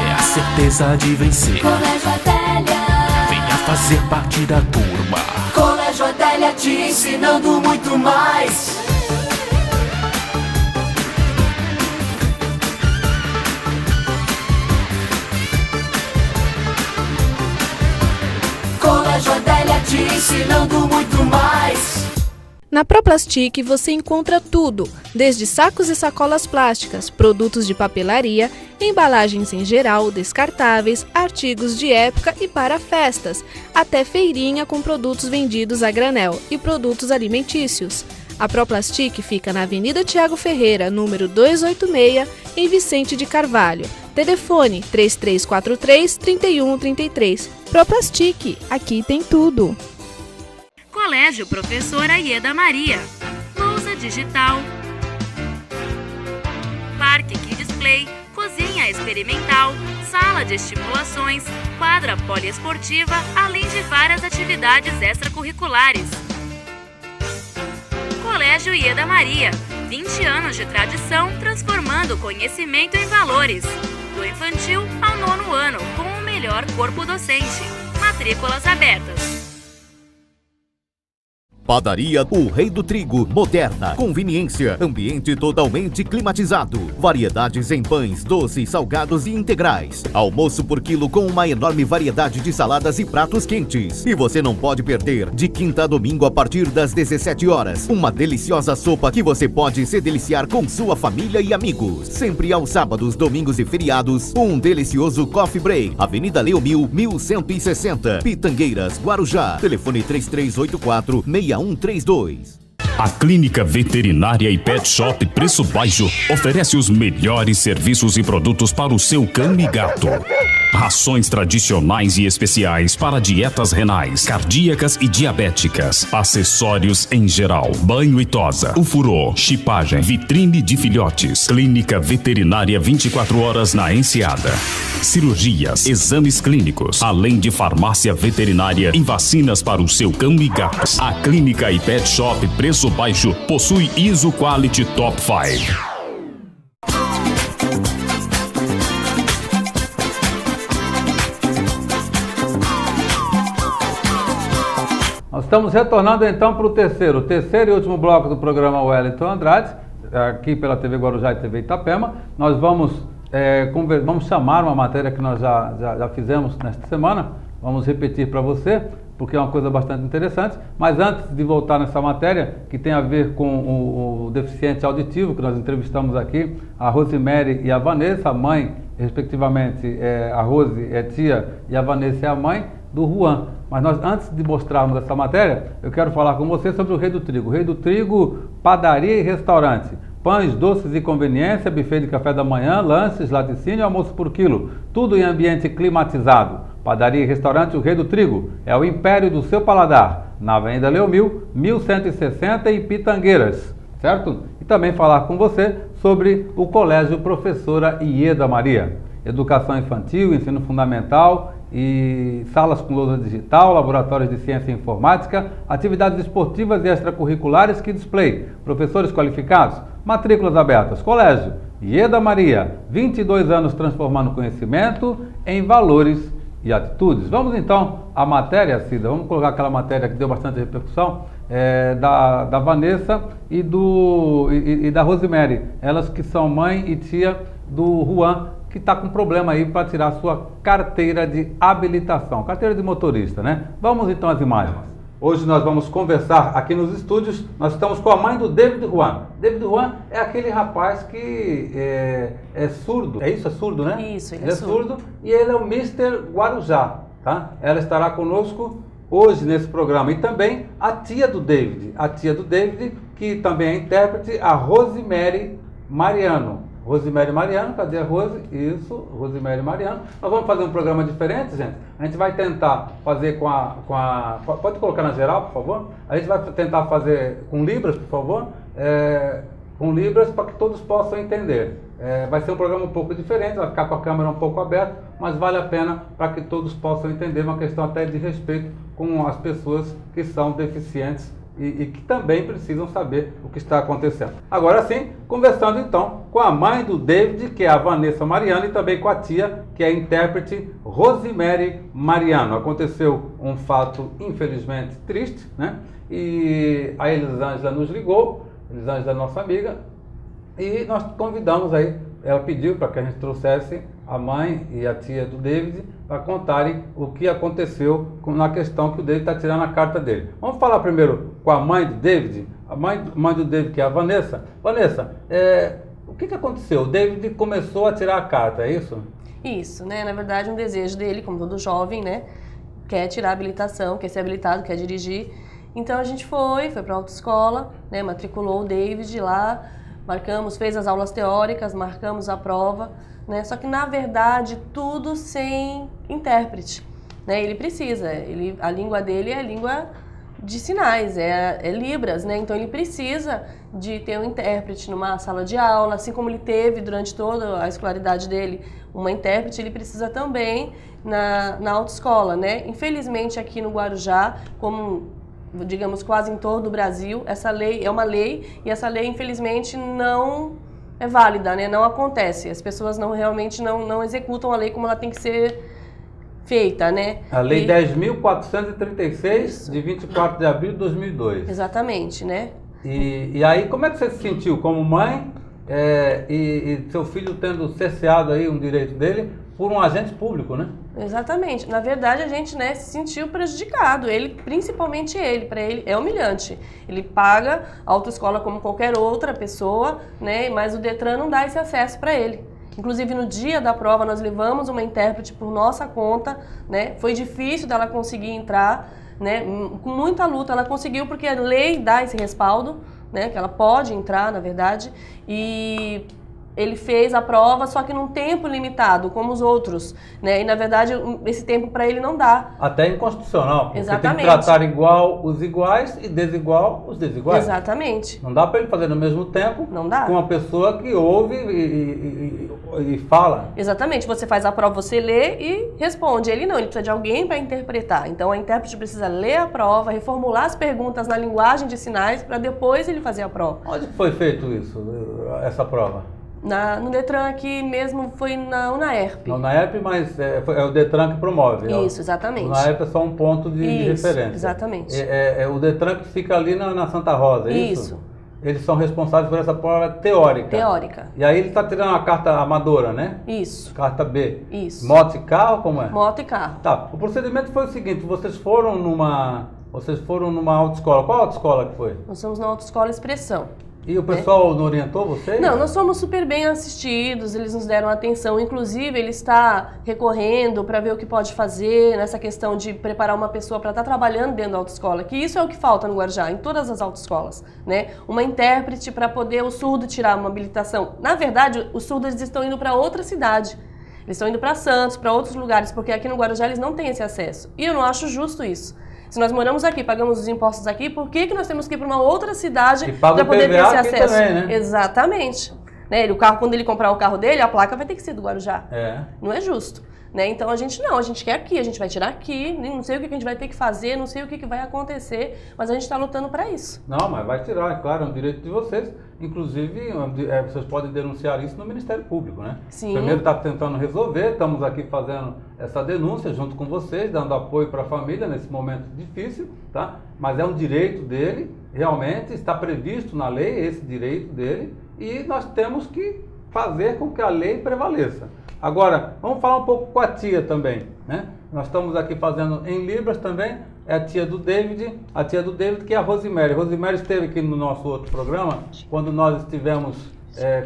[SPEAKER 3] É a certeza de vencer.
[SPEAKER 4] Colégio Adélia.
[SPEAKER 3] Venha fazer parte da turma.
[SPEAKER 4] Colégio Adélia te ensinando muito mais. Colégio Adélia te ensinando muito mais.
[SPEAKER 5] Na Proplastic você encontra tudo, desde sacos e sacolas plásticas, produtos de papelaria, embalagens em geral, descartáveis, artigos de época e para festas, até feirinha com produtos vendidos a granel e produtos alimentícios. A Proplastic fica na Avenida Tiago Ferreira, número 286, em Vicente de Carvalho. Telefone 3343-3133. Proplastic, aqui tem tudo.
[SPEAKER 6] Colégio Professora Ieda Maria, lousa digital, parque Kids Play, cozinha experimental, sala de estimulações, quadra poliesportiva, além de várias atividades extracurriculares. Colégio Ieda Maria, 20 anos de tradição transformando conhecimento em valores. Do infantil ao 9º ano, com o melhor corpo docente. Matrículas abertas.
[SPEAKER 7] Padaria O Rei do Trigo, moderna, conveniência, ambiente totalmente climatizado, variedades em pães, doces, salgados e integrais, almoço por quilo com uma enorme variedade de saladas e pratos quentes. E você não pode perder, de quinta a domingo a partir das 17 horas, uma deliciosa sopa que você pode se deliciar com sua família e amigos. Sempre aos sábados, domingos e feriados, um delicioso coffee break. Avenida Leomil, 1160, Pitangueiras, Guarujá. Telefone 3384-6132.
[SPEAKER 8] A Clínica Veterinária e Pet Shop Preço Baixo oferece os melhores serviços e produtos para o seu cão e gato. Rações tradicionais e especiais para dietas renais, cardíacas e diabéticas. Acessórios em geral, banho e tosa, ufurô, chipagem, vitrine de filhotes. Clínica Veterinária 24 horas na Enseada. Cirurgias, exames clínicos, além de farmácia veterinária e vacinas para o seu cão e gato. A Clínica e Pet Shop Preço Baixo possui ISO Quality Top 5.
[SPEAKER 1] Nós estamos retornando então para o terceiro e último bloco do programa Wellington Andrade, aqui pela TV Guarujá e TV Itapema. Nós vamos chamar uma matéria que nós já fizemos nesta semana, vamos repetir para você, porque é uma coisa bastante interessante. Mas antes de voltar nessa matéria, que tem a ver com o deficiente auditivo, que nós entrevistamos aqui, a Rosemary e a Vanessa, a mãe, respectivamente, a Rose é tia e a Vanessa é a mãe do Juan. Mas nós, antes de mostrarmos essa matéria, eu quero falar com você sobre o Rei do Trigo. Rei do Trigo, padaria e restaurante. Pães, doces e conveniência, buffet de café da manhã, lanches, laticínio e almoço por quilo. Tudo em ambiente climatizado. Padaria e restaurante O Rei do Trigo. É o império do seu paladar. Na Avenida Leomil, 1160 em Pitangueiras. Certo? E também falar com você sobre o Colégio Professora Ieda Maria. educação infantil, ensino fundamental e salas com lousa digital, laboratórios de ciência e informática, atividades esportivas e extracurriculares que display, professores qualificados, matrículas abertas, colégio Ieda Maria, 22 anos transformando conhecimento em valores e atitudes. Vamos então à matéria, Cida, vamos colocar aquela matéria que deu bastante repercussão, da Vanessa e da Rosemary, elas que são mãe e tia do Juan, que está com problema aí para tirar sua carteira de habilitação, carteira de motorista, né? Vamos então às imagens. Hoje nós vamos conversar aqui nos estúdios, nós estamos com a mãe do David Juan. David Juan é aquele rapaz que é surdo, é isso? É surdo, né?
[SPEAKER 9] Isso, ele
[SPEAKER 1] é surdo. E ele é o Mr. Guarujá, tá? Ela estará conosco hoje nesse programa. E também a tia do David, que também é intérprete, a Rosemary Mariano. Rosemary Mariano, cadê a Rose? Isso, Rosemary Mariano. Nós vamos fazer um programa diferente, gente. A gente vai tentar fazer com a... Pode colocar na geral, por favor? A gente vai tentar fazer com Libras, por favor. Com Libras para que todos possam entender. Vai ser um programa um pouco diferente, vai ficar com a câmera um pouco aberta, mas vale a pena para que todos possam entender, uma questão até de respeito com as pessoas que são deficientes e que também precisam saber o que está acontecendo. Agora sim, conversando então com a mãe do David, que é a Vanessa Mariano, e também com a tia, que é a intérprete Rosemary Mariano. Aconteceu um fato infelizmente triste, né? E a Elisângela nos ligou, Elisângela é nossa amiga, e nós convidamos aí, ela pediu para que a gente trouxesse a mãe e a tia do David para contarem o que aconteceu na questão que o David está tirando a carta dele. Vamos falar primeiro com a mãe do David, a mãe do David, que é a Vanessa. Vanessa, o que aconteceu? O David começou a tirar a carta, é isso?
[SPEAKER 9] Isso, né? Na verdade, um desejo dele, como todo jovem, né? Quer tirar a habilitação, quer ser habilitado, quer dirigir. Então a gente foi para a autoescola, né? Matriculou o David lá, marcamos, fez as aulas teóricas, marcamos a prova, né? Só que na verdade tudo sem intérprete, né? Ele precisa, a língua dele é a língua de sinais, é Libras, né? Então ele precisa de ter um intérprete numa sala de aula, assim como ele teve durante toda a escolaridade dele uma intérprete, ele precisa também na autoescola, né? Infelizmente aqui no Guarujá, como digamos quase em todo o Brasil, essa lei é uma lei e essa lei infelizmente não é válida, né? Não acontece, as pessoas realmente não executam a lei como ela tem que ser feita, né?
[SPEAKER 1] A lei 10.436 de 24 de abril de 2002.
[SPEAKER 9] Exatamente, né?
[SPEAKER 1] E aí como é que você se sentiu como mãe e seu filho tendo cerceado aí um direito dele por um agente público, né?
[SPEAKER 9] Exatamente. Na verdade, a gente, né, se sentiu prejudicado. Principalmente ele. Para ele é humilhante. Ele paga a autoescola como qualquer outra pessoa, né? Mas o Detran não dá esse acesso para ele. Inclusive, no dia da prova, nós levamos uma intérprete por nossa conta, né? Foi difícil dela conseguir entrar, né? Com muita luta ela conseguiu, porque a lei dá esse respaldo, né? Que ela pode entrar, na verdade, e ele fez a prova, só que num tempo limitado, como os outros, né? E na verdade esse tempo para ele não dá.
[SPEAKER 1] Até inconstitucional, porque
[SPEAKER 9] exatamente.
[SPEAKER 1] Tem que tratar igual os iguais e desigual os desiguais.
[SPEAKER 9] Exatamente.
[SPEAKER 1] Não dá para ele fazer no mesmo tempo.
[SPEAKER 9] Não dá.
[SPEAKER 1] Com uma pessoa que ouve e fala.
[SPEAKER 9] Exatamente. Você faz a prova, você lê e responde. Ele não, ele precisa de alguém para interpretar. Então a intérprete precisa ler a prova, reformular as perguntas na linguagem de sinais para depois ele fazer a prova.
[SPEAKER 1] Onde foi feito isso, essa prova?
[SPEAKER 9] No Detran aqui mesmo, foi na UNAERP.
[SPEAKER 1] Na UNAERP, mas é o Detran que promove.
[SPEAKER 9] Isso, exatamente.
[SPEAKER 1] O UNAERP é só um ponto de referência.
[SPEAKER 9] Exatamente.
[SPEAKER 1] É o Detran que fica ali na Santa Rosa, é isso?
[SPEAKER 9] Isso.
[SPEAKER 1] Eles são responsáveis por essa prova teórica.
[SPEAKER 9] Teórica.
[SPEAKER 1] E aí ele está tirando a carta amadora, né?
[SPEAKER 9] Isso.
[SPEAKER 1] Carta B.
[SPEAKER 9] Isso.
[SPEAKER 1] Moto e carro, como é?
[SPEAKER 9] Moto e carro.
[SPEAKER 1] Tá. O procedimento foi o seguinte, vocês foram numa autoescola. Qual autoescola que foi?
[SPEAKER 9] Nós somos na Autoescola Expressão.
[SPEAKER 1] E o pessoal não orientou vocês?
[SPEAKER 9] Não, nós fomos super bem assistidos, eles nos deram atenção. Inclusive, ele está recorrendo para ver o que pode fazer nessa questão de preparar uma pessoa para estar trabalhando dentro da autoescola, que isso é o que falta no Guarujá, em todas as autoescolas, né? Uma intérprete para poder o surdo tirar uma habilitação. Na verdade, os surdos estão indo para outra cidade. Eles estão indo para Santos, para outros lugares, porque aqui no Guarujá eles não têm esse acesso. E eu não acho justo isso. Se nós moramos aqui, pagamos os impostos aqui, por que nós temos que ir para uma outra cidade para poder ter esse acesso?
[SPEAKER 1] Também, né?
[SPEAKER 9] Exatamente. né? O carro, quando ele comprar o carro dele, a placa vai ter que ser do Guarujá. Não é justo. Né? Então a gente quer aqui, a gente vai tirar aqui, não sei o que a gente vai ter que fazer, não sei o que vai acontecer, mas a gente está lutando para isso.
[SPEAKER 1] Não, mas vai tirar, é claro, é um direito de vocês. Inclusive, vocês podem denunciar isso no Ministério Público, né?
[SPEAKER 9] Sim.
[SPEAKER 1] Primeiro está tentando resolver, estamos aqui fazendo essa denúncia junto com vocês, dando apoio para a família nesse momento difícil, tá? Mas é um direito dele, realmente está previsto na lei esse direito dele e nós temos que fazer com que a lei prevaleça. Agora, vamos falar um pouco com a tia também, né? Nós estamos aqui fazendo em Libras também, é a tia do David que é a Rosemary. Rosemary esteve aqui no nosso outro programa, quando nós estivemos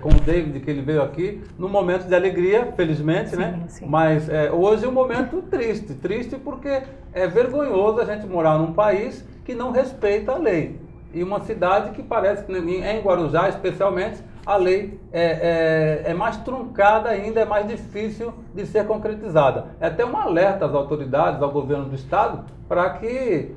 [SPEAKER 1] com o David, que ele veio aqui, num momento de alegria, felizmente, sim, né? Sim. Mas hoje é um momento triste porque é vergonhoso a gente morar num país que não respeita a lei. E uma cidade que parece que em Guarujá, especialmente, a lei é mais truncada ainda, é mais difícil de ser concretizada. É até um alerta às autoridades, ao governo do estado, para que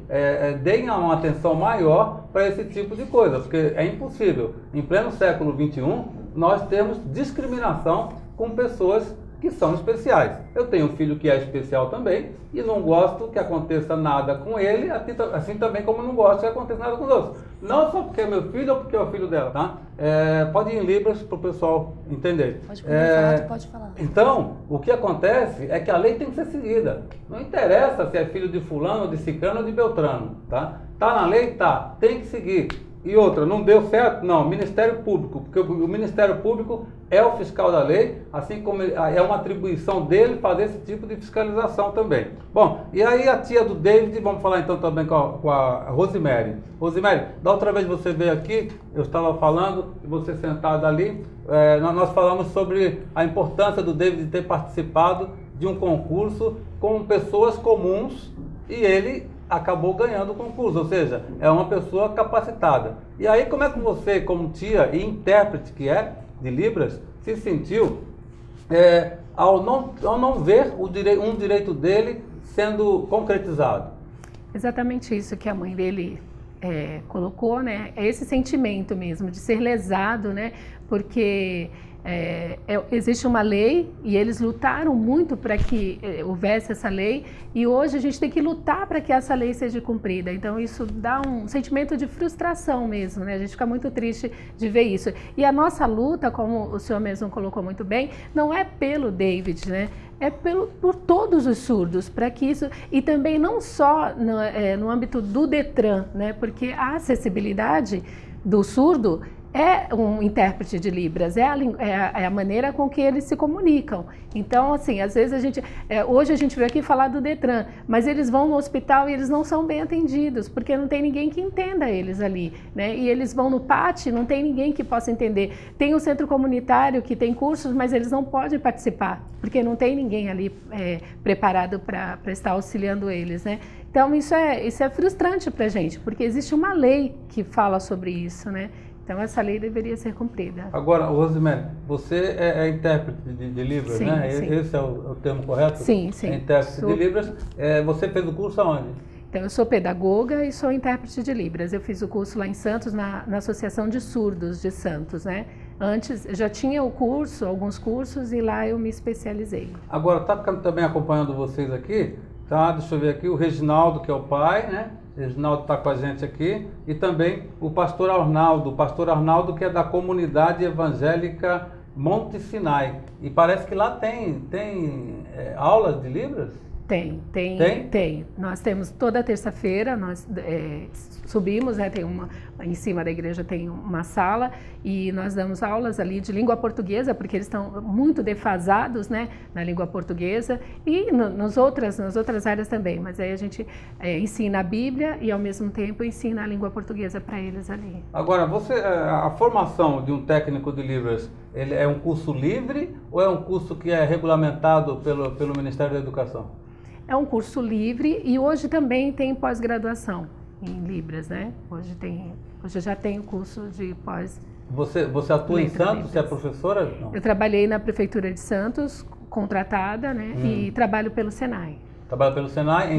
[SPEAKER 1] deem uma atenção maior para esse tipo de coisa, porque é impossível, em pleno século XXI, nós temos discriminação com pessoas que são especiais. Eu tenho um filho que é especial também e não gosto que aconteça nada com ele, assim também como não gosto que aconteça nada com os outros. Não só porque é meu filho ou porque é o filho dela, tá? Pode ir em Libras para o pessoal entender.
[SPEAKER 9] Pode falar.
[SPEAKER 1] Então, o que acontece é que a lei tem que ser seguida. Não interessa se é filho de fulano, de ciclano ou de beltrano, tá? Tá na lei? Tá. Tem que seguir. E outra, não deu certo? Não, Ministério Público, porque o Ministério Público é o fiscal da lei, assim como é uma atribuição dele fazer esse tipo de fiscalização também. Bom, e aí a tia do David, vamos falar então também com a Rosemary. Rosemary, da outra vez você veio aqui, eu estava falando, e você sentada ali, nós falamos sobre a importância do David ter participado de um concurso com pessoas comuns e ele acabou ganhando o concurso, ou seja, é uma pessoa capacitada. E aí, como é que você, como tia e intérprete que é de Libras, se sentiu ao não ver um direito dele sendo concretizado?
[SPEAKER 10] Exatamente isso que a mãe dele colocou, né? É esse sentimento mesmo de ser lesado, né? Porque existe uma lei e eles lutaram muito para que houvesse essa lei e hoje a gente tem que lutar para que essa lei seja cumprida. Então isso dá um sentimento de frustração mesmo, né? A gente fica muito triste de ver isso. E a nossa luta, como o senhor mesmo colocou muito bem, não é pelo David, né? É por todos os surdos, para que isso, e também não só no âmbito do Detran, né? Porque a acessibilidade do surdo é um intérprete de Libras, é a maneira com que eles se comunicam. Então, assim, às vezes hoje a gente veio aqui falar do Detran, mas eles vão no hospital e eles não são bem atendidos, porque não tem ninguém que entenda eles ali, né? E eles vão no PAT, não tem ninguém que possa entender. Tem o centro comunitário que tem cursos, mas eles não podem participar, porque não tem ninguém ali preparado para estar auxiliando eles, né? Então, isso é frustrante para a gente, porque existe uma lei que fala sobre isso, né? Então, essa lei deveria ser cumprida.
[SPEAKER 1] Agora, Rosemary, você é intérprete de Libras, sim, né? Sim. Esse é o termo correto?
[SPEAKER 10] Sim, sim.
[SPEAKER 1] É intérprete de Libras. Você fez o curso aonde?
[SPEAKER 10] Então, eu sou pedagoga e sou intérprete de Libras. Eu fiz o curso lá em Santos, na Associação de Surdos de Santos, né? Antes, eu já tinha o curso, alguns cursos, e lá eu me especializei.
[SPEAKER 1] Agora, está também acompanhando vocês aqui, tá? Deixa eu ver aqui, o Reginaldo, que é o pai, né? Reginaldo está com a gente aqui, e também o pastor Arnaldo, que é da comunidade evangélica Monte Sinai. E parece que lá tem aulas de Libras?
[SPEAKER 10] Tem. Nós temos toda terça-feira, nós subimos, né, em cima da igreja tem uma sala e nós damos aulas ali de língua portuguesa, porque eles estão muito defasados, né, na língua portuguesa e nas outras áreas também, mas aí a gente ensina a Bíblia e ao mesmo tempo ensina a língua portuguesa para eles ali.
[SPEAKER 1] Agora, a formação de um técnico de Libras, ele é um curso livre ou é um curso que é regulamentado pelo Ministério da Educação?
[SPEAKER 10] É um curso livre e hoje também tem pós-graduação em Libras, né? Hoje já tem o curso de pós.
[SPEAKER 1] Você atua em Santos? Você é professora? Não.
[SPEAKER 10] Eu trabalhei na Prefeitura de Santos, contratada, né? E trabalho pelo Senai.
[SPEAKER 1] Trabalha pelo Senai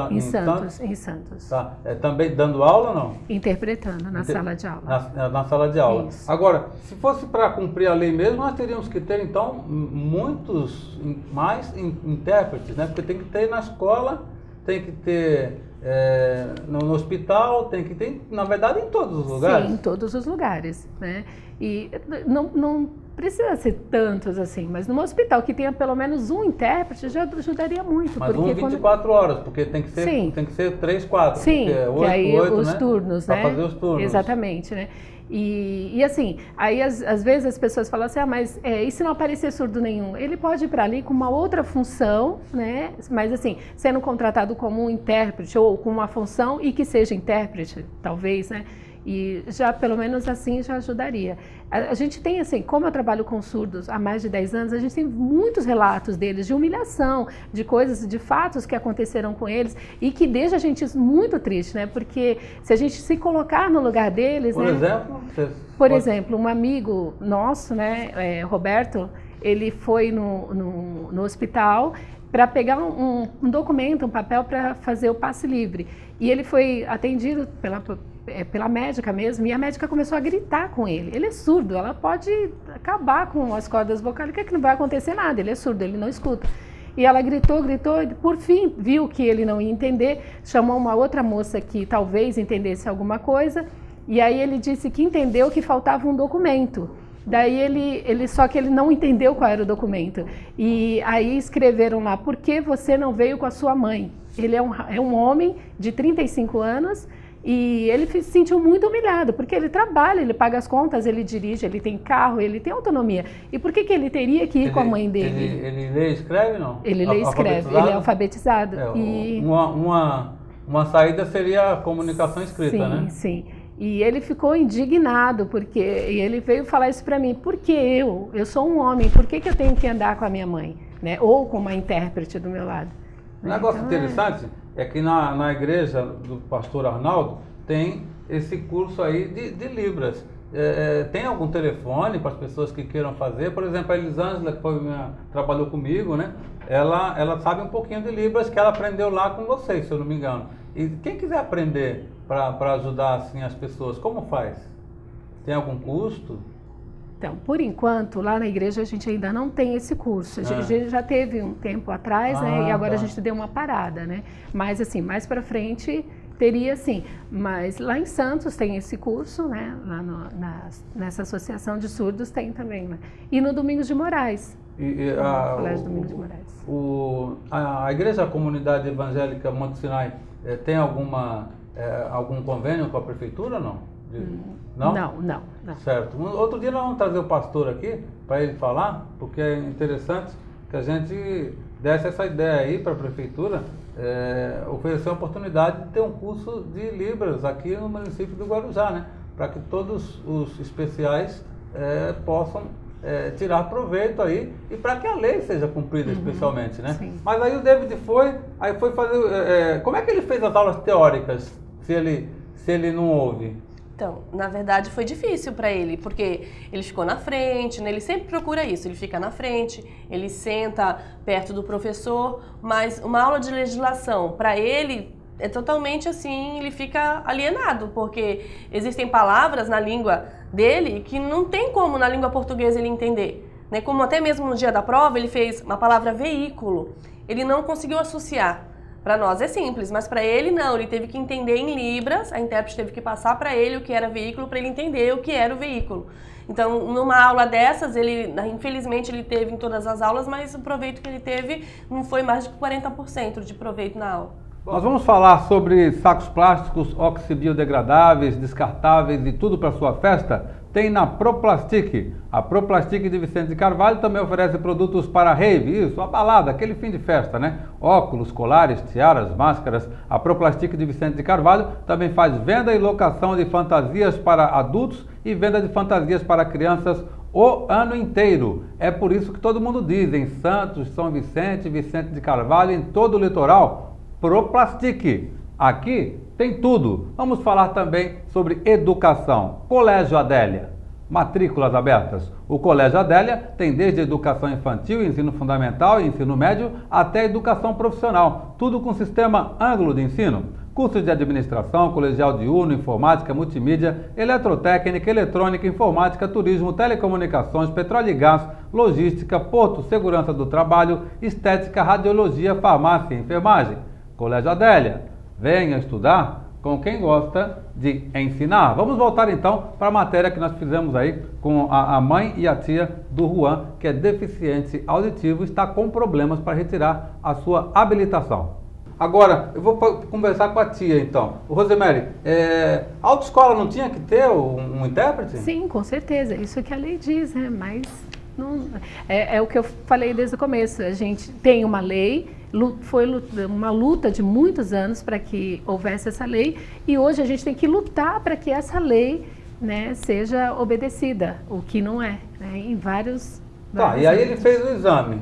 [SPEAKER 10] em Santos.
[SPEAKER 1] Tá. Também dando aula ou não?
[SPEAKER 10] Interpretando na sala de aula.
[SPEAKER 1] Na sala de aula.
[SPEAKER 10] Isso.
[SPEAKER 1] Agora, se fosse para cumprir a lei mesmo, nós teríamos que ter, então, muitos mais intérpretes, né? Porque tem que ter na escola, tem que ter no hospital, tem que ter, na verdade, em todos os lugares.
[SPEAKER 10] Sim, em todos os lugares, né? E não precisa ser tantos assim, mas num hospital que tenha pelo menos um intérprete já ajudaria muito.
[SPEAKER 1] Mas porque 24 horas, porque tem que ser 3, 4.
[SPEAKER 10] Sim, que aí
[SPEAKER 1] 8,
[SPEAKER 10] os
[SPEAKER 1] né?
[SPEAKER 10] turnos, né?
[SPEAKER 1] Para fazer os turnos.
[SPEAKER 10] Exatamente, né? E assim, aí às vezes as pessoas falam assim, mas e se não aparecer surdo nenhum? Ele pode ir para ali com uma outra função, né? Mas assim, sendo contratado como um intérprete ou com uma função e que seja intérprete, talvez, né? E já, pelo menos assim, já ajudaria. A gente tem, assim, como eu trabalho com surdos há mais de 10 anos, a gente tem muitos relatos deles de humilhação, de coisas, de fatos que aconteceram com eles e que deixa a gente muito triste, né? Porque se a gente se colocar no lugar deles,
[SPEAKER 1] Por
[SPEAKER 10] exemplo, um amigo nosso, né, Roberto, ele foi no hospital para pegar um documento, um papel para fazer o passe livre. E ele foi atendido pela médica mesmo, e a médica começou a gritar com ele. Ele é surdo, ela pode acabar com as cordas vocálicas que não vai acontecer nada, ele é surdo, ele não escuta. E ela gritou, e por fim viu que ele não ia entender, chamou uma outra moça que talvez entendesse alguma coisa, e aí ele disse que entendeu que faltava um documento. Daí só que ele não entendeu qual era o documento. E aí escreveram lá, por que você não veio com a sua mãe? Ele é um homem de 35 anos, e ele se sentiu muito humilhado, porque ele trabalha, ele paga as contas, ele dirige, ele tem carro, ele tem autonomia. E por que ele teria que ir com a mãe dele?
[SPEAKER 1] Ele lê e escreve, não?
[SPEAKER 10] Ele lê e escreve, ele é alfabetizado.
[SPEAKER 1] Uma saída seria a comunicação escrita, né?
[SPEAKER 10] Sim. E ele ficou indignado, porque ele veio falar isso para mim. Por que eu sou um homem, por que eu tenho que andar com a minha mãe? Né? Ou com uma intérprete do meu lado?
[SPEAKER 1] Um negócio interessante é que na igreja do pastor Arnaldo tem esse curso aí de Libras. Tem algum telefone para as pessoas que queiram fazer? Por exemplo, a Elisângela, que trabalhou comigo, né? Ela sabe um pouquinho de Libras, que ela aprendeu lá com vocês, se eu não me engano. E quem quiser aprender para ajudar assim, as pessoas, como faz? Tem algum custo?
[SPEAKER 10] Então, por enquanto, lá na igreja a gente ainda não tem esse curso. A gente já teve um tempo atrás, né? E agora a gente deu uma parada, né? Mas assim, mais para frente teria sim. Mas lá em Santos tem esse curso, né? Lá nessa associação de surdos tem também, né? E no Domingos de Moraes. No Colégio Domingos de Moraes.
[SPEAKER 1] A igreja, a comunidade evangélica Monte Sinai, tem algum convênio com a prefeitura ou não?
[SPEAKER 10] Não.
[SPEAKER 1] Certo. Outro dia nós vamos trazer o pastor aqui para ele falar, porque é interessante que a gente desse essa ideia aí para a prefeitura, oferecer a oportunidade de ter um curso de Libras aqui no município do Guarujá, né? Para que todos os especiais possam tirar proveito aí e para que a lei seja cumprida especialmente, né?
[SPEAKER 10] Sim.
[SPEAKER 1] Mas aí o David foi fazer... como é que ele fez as aulas teóricas se ele não ouve?
[SPEAKER 9] Então, na verdade foi difícil para ele, porque ele ficou na frente, né? Ele sempre procura isso, ele fica na frente, ele senta perto do professor, mas uma aula de legislação, para ele, é totalmente assim, ele fica alienado, porque existem palavras na língua dele que não tem como na língua portuguesa ele entender, né? Como até mesmo no dia da prova ele fez uma palavra veículo, ele não conseguiu associar. Para nós é simples, mas para ele não, ele teve que entender em Libras, a intérprete teve que passar para ele o que era veículo, para ele entender o que era o veículo. Então, numa aula dessas, infelizmente ele teve em todas as aulas, mas o proveito que ele teve não foi mais de 40% de proveito na aula.
[SPEAKER 1] Nós vamos falar sobre sacos plásticos oxibiodegradáveis, descartáveis e tudo para sua festa? Tem na Proplastic. A Proplastic de Vicente de Carvalho também oferece produtos para rave, isso, a balada, aquele fim de festa, né? Óculos, colares, tiaras, máscaras. A Proplastic de Vicente de Carvalho também faz venda e locação de fantasias para adultos e venda de fantasias para crianças o ano inteiro. É por isso que todo mundo diz, em Santos, São Vicente, Vicente de Carvalho, em todo o litoral, Proplastic. Aqui tem tudo. Vamos falar também sobre educação. Colégio Adélia. Matrículas abertas. O Colégio Adélia tem desde educação infantil, ensino fundamental e ensino médio até educação profissional, tudo com sistema ângulo de ensino. Cursos de administração, colegial diurno, informática, multimídia, eletrotécnica, eletrônica, informática, turismo, telecomunicações, petróleo e gás, logística, porto, segurança do trabalho, estética, radiologia, farmácia e enfermagem. Colégio Adélia, venha estudar com quem gosta de ensinar. Vamos voltar então para a matéria que nós fizemos aí com a mãe e a tia do Juan, que é deficiente auditivo e está com problemas para retirar a sua habilitação. Agora, eu vou conversar com a tia, então. Rosemary, a autoescola não tinha que ter um intérprete?
[SPEAKER 10] Sim, com certeza. Isso que a lei diz, né? Mas não, é o que eu falei desde o começo. A gente tem uma lei, foi uma luta de muitos anos para que houvesse essa lei, e hoje a gente tem que lutar para que essa lei, né, seja obedecida, o que não é, né, em vários...
[SPEAKER 1] Tá, e aí ele fez o exame.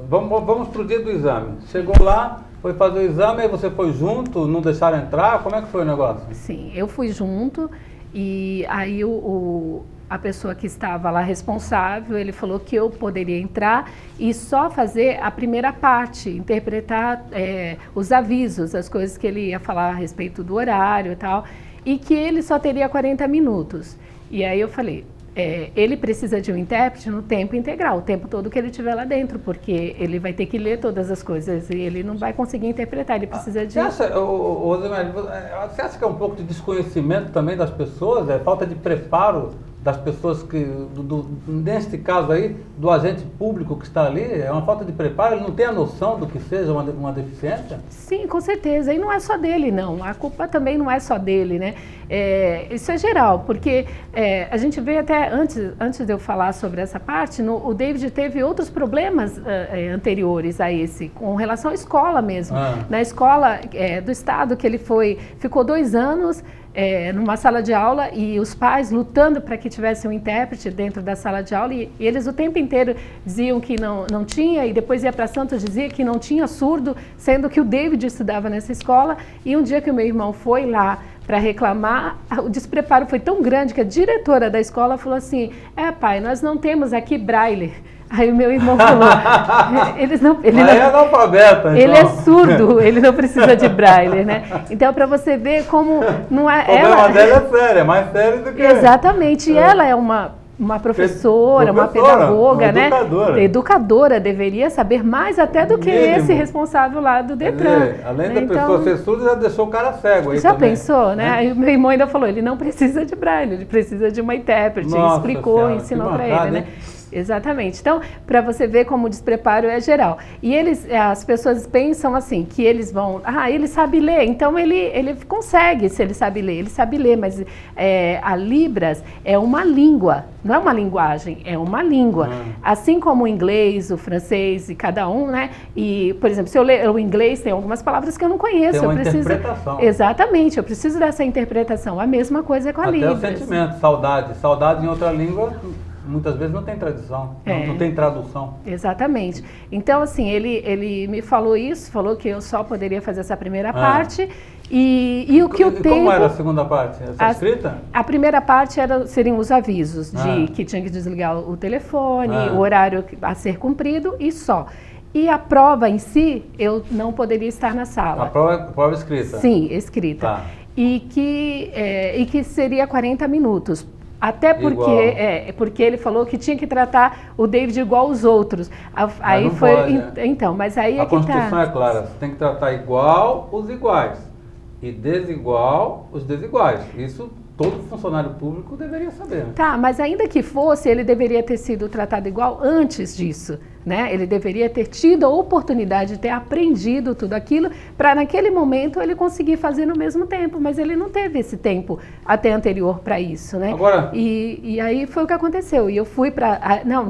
[SPEAKER 1] Vamos pro dia do exame. Chegou lá, foi fazer o exame, aí você foi junto, não deixaram entrar? Como é que foi o negócio?
[SPEAKER 10] Sim, eu fui junto e aí a pessoa que estava lá responsável, ele falou que eu poderia entrar e só fazer a primeira parte, interpretar os avisos, as coisas que ele ia falar a respeito do horário e tal, e que ele só teria 40 minutos. E aí eu falei... ele precisa de um intérprete no tempo integral, o tempo todo que ele estiver lá dentro, porque ele vai ter que ler todas as coisas e ele não vai conseguir interpretar, ele precisa de...
[SPEAKER 1] Você acha que é um pouco de desconhecimento também das pessoas, falta de preparo das pessoas que, neste caso aí, do agente público que está ali, é uma falta de preparo, ele não tem a noção do que seja uma deficiência?
[SPEAKER 10] Sim, com certeza, e não é só dele não, a culpa também não é só dele, né? Isso é geral, porque a gente vê até, antes de eu falar sobre essa parte, o David teve outros problemas anteriores a esse, com relação à escola mesmo. Na escola do estado que ele ficou 2 anos, numa sala de aula, e os pais lutando para que tivesse um intérprete dentro da sala de aula, e eles o tempo inteiro diziam que não tinha, e depois ia para Santos dizia que não tinha surdo, sendo que o David estudava nessa escola. E um dia que o meu irmão foi lá para reclamar, o despreparo foi tão grande que a diretora da escola falou assim: pai, nós não temos aqui braille. Aí o meu irmão falou, ele é
[SPEAKER 1] analfabeto, então.
[SPEAKER 10] Ele é surdo, ele não precisa de braille, né? Então, para você ver como não é...
[SPEAKER 1] O problema dela é sério, é mais sério do que...
[SPEAKER 10] Exatamente, e ela é uma professora, uma pedagoga, né? Educadora, deveria saber mais até do que esse responsável lá do Detran.
[SPEAKER 1] Além da pessoa ser surda, já deixou o cara cego aí
[SPEAKER 10] já
[SPEAKER 1] também.
[SPEAKER 10] Pensou, né? Aí o meu irmão ainda falou, ele não precisa de braille, ele precisa de uma intérprete.
[SPEAKER 1] Nossa,
[SPEAKER 10] explicou,
[SPEAKER 1] senhora,
[SPEAKER 10] ensinou para ele, né? Exatamente. Então, para você ver como o despreparo é geral. E as pessoas pensam assim, que eles vão... ele sabe ler, então ele consegue, se ele sabe ler, mas a Libras é uma língua, não é uma linguagem, é uma língua. Assim como o inglês, o francês e cada um, né? E, por exemplo, se eu ler o inglês, tem algumas palavras que eu não conheço.
[SPEAKER 1] Tem uma interpretação.
[SPEAKER 10] Exatamente, eu preciso dessa interpretação. A mesma coisa com a Libras.
[SPEAKER 1] Até o sentimento, saudade. Saudade em outra língua... Muitas vezes não tem tradução, não tem tradução.
[SPEAKER 10] Exatamente. Então, assim, ele me falou isso, falou que eu só poderia fazer essa primeira parte. E o que o tempo...
[SPEAKER 1] Como era a segunda parte? Essa escrita?
[SPEAKER 10] A primeira parte seriam os avisos de que tinha que desligar o telefone, o horário a ser cumprido e só. E a prova em si, eu não poderia estar na sala.
[SPEAKER 1] A prova escrita?
[SPEAKER 10] Sim, escrita. Tá. E que seria 40 minutos. Até porque ele falou que tinha que tratar o David igual aos outros. Aí foi então, mas aí
[SPEAKER 1] a Constituição é clara, você tem que tratar igual os iguais e desigual os desiguais. Isso todo funcionário público deveria saber.
[SPEAKER 10] Tá, mas ainda que fosse, ele deveria ter sido tratado igual antes disso, né? Ele deveria ter tido a oportunidade de ter aprendido tudo aquilo para naquele momento ele conseguir fazer no mesmo tempo, mas ele não teve esse tempo até anterior para isso, né?
[SPEAKER 1] Agora...
[SPEAKER 10] E aí foi o que aconteceu, e eu fui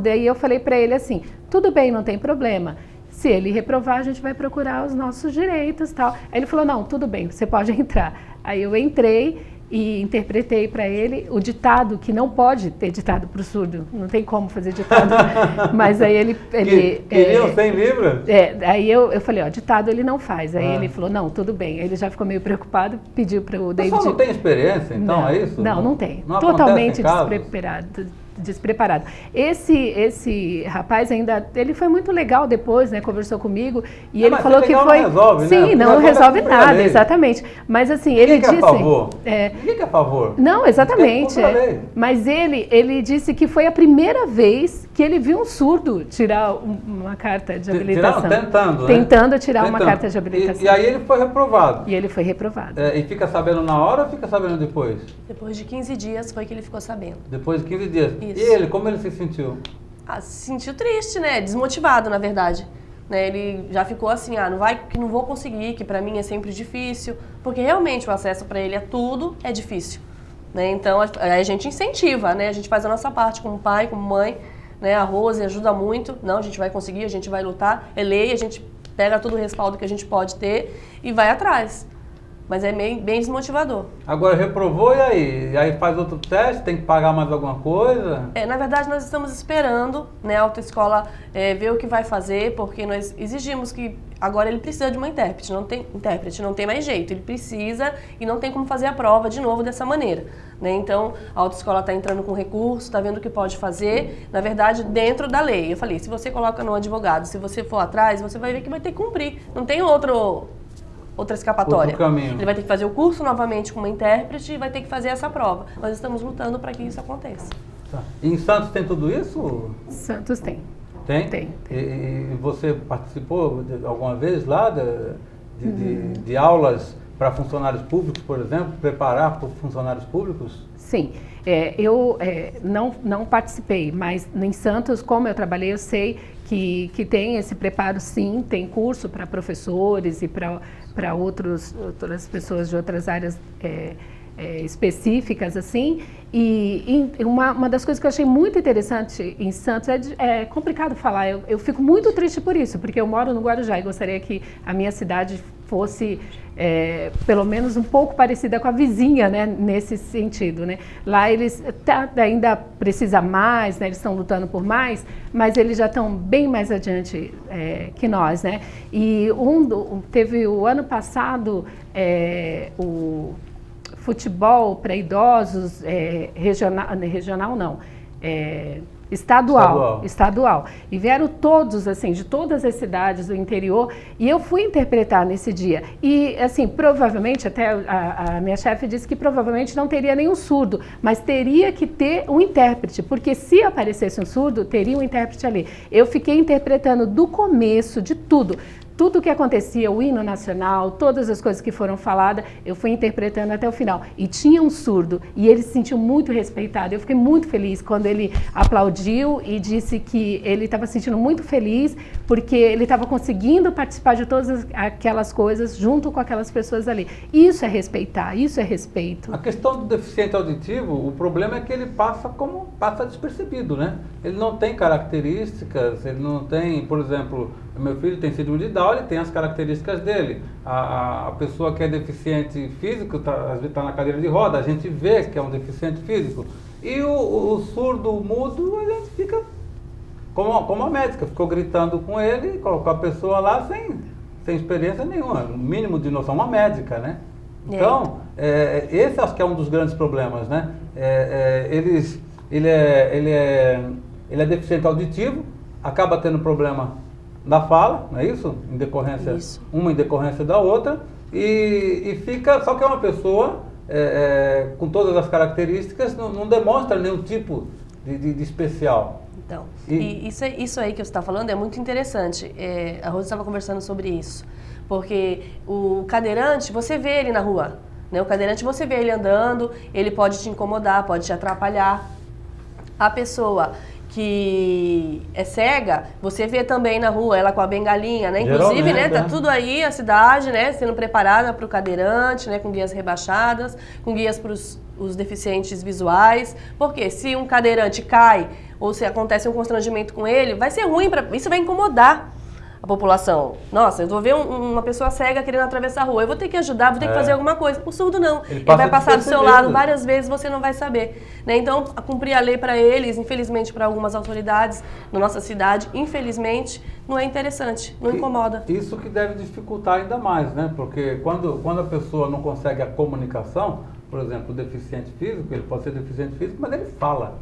[SPEAKER 10] daí eu falei para ele assim, tudo bem, não tem problema. Se ele reprovar, a gente vai procurar os nossos direitos e tal. Aí ele falou, não, tudo bem, você pode entrar. Aí eu entrei e interpretei para ele o ditado, que não pode ter ditado para o surdo, não tem como fazer ditado, mas aí ele
[SPEAKER 1] queriam 100 libras?
[SPEAKER 10] Aí eu falei, ó, ditado ele não faz, aí ele falou, não, tudo bem, ele já ficou meio preocupado, pediu para o David...
[SPEAKER 1] Você não tem experiência, então,
[SPEAKER 10] não,
[SPEAKER 1] é isso?
[SPEAKER 10] Não tem,
[SPEAKER 1] não
[SPEAKER 10] totalmente despreparado. Esse rapaz ainda, ele foi muito legal depois, né, conversou comigo e ele falou que foi...
[SPEAKER 1] Não resolve,
[SPEAKER 10] sim,
[SPEAKER 1] né?
[SPEAKER 10] não resolve nada, exatamente. Mas assim, ele disse...
[SPEAKER 1] Ninguém que é a favor.
[SPEAKER 10] Não, exatamente. Mas ele disse que foi a primeira vez que ele viu um surdo tirar uma carta de habilitação. Tentando tirar uma carta de habilitação.
[SPEAKER 1] E aí ele foi reprovado.
[SPEAKER 10] E ele foi reprovado.
[SPEAKER 1] E fica sabendo na hora ou fica sabendo depois?
[SPEAKER 9] Depois de 15 dias foi que ele ficou sabendo.
[SPEAKER 1] Depois de 15 dias.
[SPEAKER 9] Isso.
[SPEAKER 1] E ele, como ele se sentiu?
[SPEAKER 9] Se sentiu triste, né? Desmotivado, na verdade. Né? Ele já ficou assim, que não vou conseguir, que para mim é sempre difícil, porque realmente o acesso para ele a tudo é difícil. Né? Então a gente incentiva, né? A gente faz a nossa parte como pai, como mãe, né? A Rose ajuda muito. Não, a gente vai conseguir, a gente vai lutar. É lei, a gente pega todo o respaldo que a gente pode ter e vai atrás. Mas é bem desmotivador.
[SPEAKER 1] Agora reprovou e aí? E aí faz outro teste? Tem que pagar mais alguma coisa?
[SPEAKER 9] Na verdade, nós estamos esperando, né, a autoescola ver o que vai fazer, porque nós exigimos que agora ele precisa de uma intérprete, não tem mais jeito, ele precisa e não tem como fazer a prova de novo dessa maneira. Né? Então, a autoescola está entrando com recurso, está vendo o que pode fazer, na verdade, dentro da lei. Eu falei, se você coloca no advogado, se você for atrás, você vai ver que vai ter que cumprir, não tem outra escapatória. Ele vai ter que fazer o curso novamente com uma intérprete e vai ter que fazer essa prova. Nós estamos lutando para que isso aconteça.
[SPEAKER 1] Tá. E em Santos tem tudo isso?
[SPEAKER 10] Santos tem.
[SPEAKER 1] Tem?
[SPEAKER 10] Tem.
[SPEAKER 1] E você participou alguma vez lá de aulas para funcionários públicos, por exemplo? Preparar para funcionários públicos?
[SPEAKER 10] Sim. Eu não participei, mas em Santos, como eu trabalhei, eu sei que tem esse preparo, sim, tem curso para professores e para outras pessoas de outras áreas específicas, assim, e uma das coisas que eu achei muito interessante em Santos, é complicado falar, eu fico muito triste por isso, porque eu moro no Guarujá e gostaria que a minha cidade fosse pelo menos um pouco parecida com a vizinha, né, nesse sentido, né? Lá eles ainda precisa mais, né, eles estão lutando por mais, mas eles já estão bem mais adiante que nós, né? E teve o ano passado o futebol para idosos regional não, estadual. E vieram todos, assim, de todas as cidades do interior, e eu fui interpretar nesse dia. E, assim, provavelmente, até a minha chefe disse que provavelmente não teria nenhum surdo, mas teria que ter um intérprete, porque se aparecesse um surdo, teria um intérprete ali. Eu fiquei interpretando do começo de tudo o que acontecia, o hino nacional, todas as coisas que foram faladas, eu fui interpretando até o final. E tinha um surdo, e ele se sentiu muito respeitado. Eu fiquei muito feliz quando ele aplaudiu e disse que ele estava se sentindo muito feliz porque ele estava conseguindo participar de todas aquelas coisas junto com aquelas pessoas ali. Isso é respeitar, isso é respeito.
[SPEAKER 1] A questão do deficiente auditivo, o problema é que ele passa despercebido, né? Ele não tem características, ele não tem, por exemplo, meu filho tem síndrome de Down, ele tem as características dele. A pessoa que é deficiente físico, às vezes está na cadeira de roda, a gente vê que é um deficiente físico. E o surdo, mudo, a gente fica, como a médica, ficou gritando com ele, colocou a pessoa lá sem experiência nenhuma, no mínimo de noção, uma médica, né? Então, esse acho que é um dos grandes problemas, né? Ele é deficiente auditivo, acaba tendo problema da fala, não é isso? Uma em decorrência da outra, e fica, só que é uma pessoa com todas as características, não demonstra nenhum tipo de especial.
[SPEAKER 9] Então, e isso aí que você está falando é muito interessante. A Rosa estava conversando sobre isso, porque o cadeirante, você vê ele na rua, né? O cadeirante, você vê ele andando, ele pode te incomodar, pode te atrapalhar. A pessoa que é cega, você vê também na rua, ela com a bengalinha, né? Inclusive, né, tá tudo aí, a cidade, né, sendo preparada para o cadeirante, né, com guias rebaixadas, com guias para os deficientes visuais, porque se um cadeirante cai, ou se acontece um constrangimento com ele, vai ser ruim, isso vai incomodar a população. Nossa, eu vou ver uma pessoa cega querendo atravessar a rua, eu vou ter que ajudar, vou ter que fazer alguma coisa. O surdo não. Ele vai passar do seu lado várias vezes, você não vai saber. Né? Então, cumprir a lei para eles, infelizmente para algumas autoridades na nossa cidade, infelizmente, não é interessante, não incomoda.
[SPEAKER 1] Isso que deve dificultar ainda mais, né? Porque quando a pessoa não consegue a comunicação, por exemplo, o deficiente físico, ele pode ser deficiente físico, mas ele fala.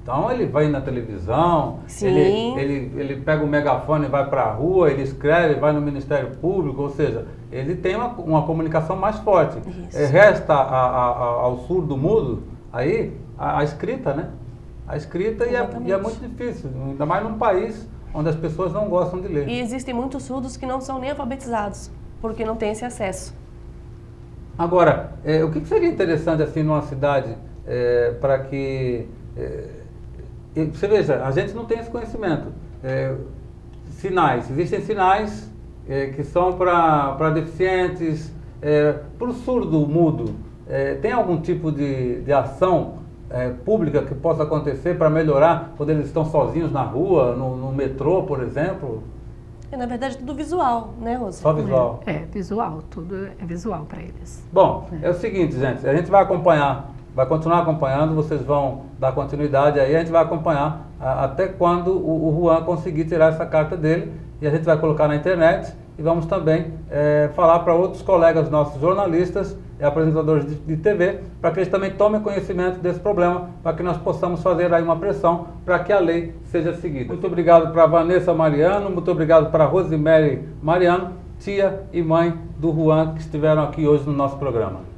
[SPEAKER 1] Então ele vai na televisão, ele pega o megafone e vai para a rua, ele escreve, vai no Ministério Público, ou seja, ele tem uma comunicação mais forte. Resta ao surdo mudo aí a escrita, né? A escrita e é muito difícil, ainda mais num país onde as pessoas não gostam de ler.
[SPEAKER 9] E existem muitos surdos que não são nem alfabetizados, porque não têm esse acesso.
[SPEAKER 1] Agora, o que seria interessante assim numa cidade para que... você veja, a gente não tem esse conhecimento. Sinais, existem sinais que são para deficientes, para o surdo mudo. Tem algum tipo de ação pública que possa acontecer para melhorar quando eles estão sozinhos na rua, no metrô, por exemplo?
[SPEAKER 9] Na verdade, tudo visual, né, Rosa?
[SPEAKER 1] Só visual.
[SPEAKER 10] Visual, tudo é visual para eles.
[SPEAKER 1] Bom, é o seguinte, gente, a gente vai acompanhar. Vai continuar acompanhando, vocês vão dar continuidade aí, a gente vai acompanhar até quando o Juan conseguir tirar essa carta dele e a gente vai colocar na internet e vamos também falar para outros colegas nossos jornalistas e apresentadores de TV para que eles também tomem conhecimento desse problema, para que nós possamos fazer aí uma pressão para que a lei seja seguida. Muito obrigado para Vanessa Mariano, muito obrigado para Rosemary Mariano, tia e mãe do Juan, que estiveram aqui hoje no nosso programa.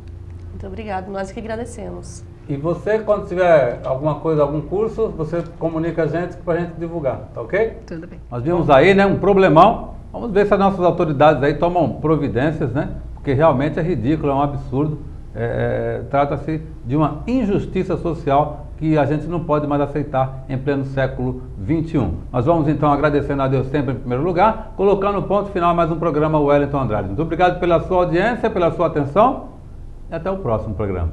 [SPEAKER 9] Muito obrigado, nós que agradecemos.
[SPEAKER 1] E você, quando tiver alguma coisa, algum curso, você comunica a gente para a gente divulgar, tá ok?
[SPEAKER 10] Tudo bem.
[SPEAKER 1] Nós vimos aí, né, um problemão. Vamos ver se as nossas autoridades aí tomam providências, né? Porque realmente é ridículo, é um absurdo. Trata-se de uma injustiça social que a gente não pode mais aceitar em pleno século XXI. Nós vamos então agradecendo a Deus sempre em primeiro lugar, colocando ponto final a mais um programa Wellington Andrade. Muito obrigado pela sua audiência, pela sua atenção. E até o próximo programa.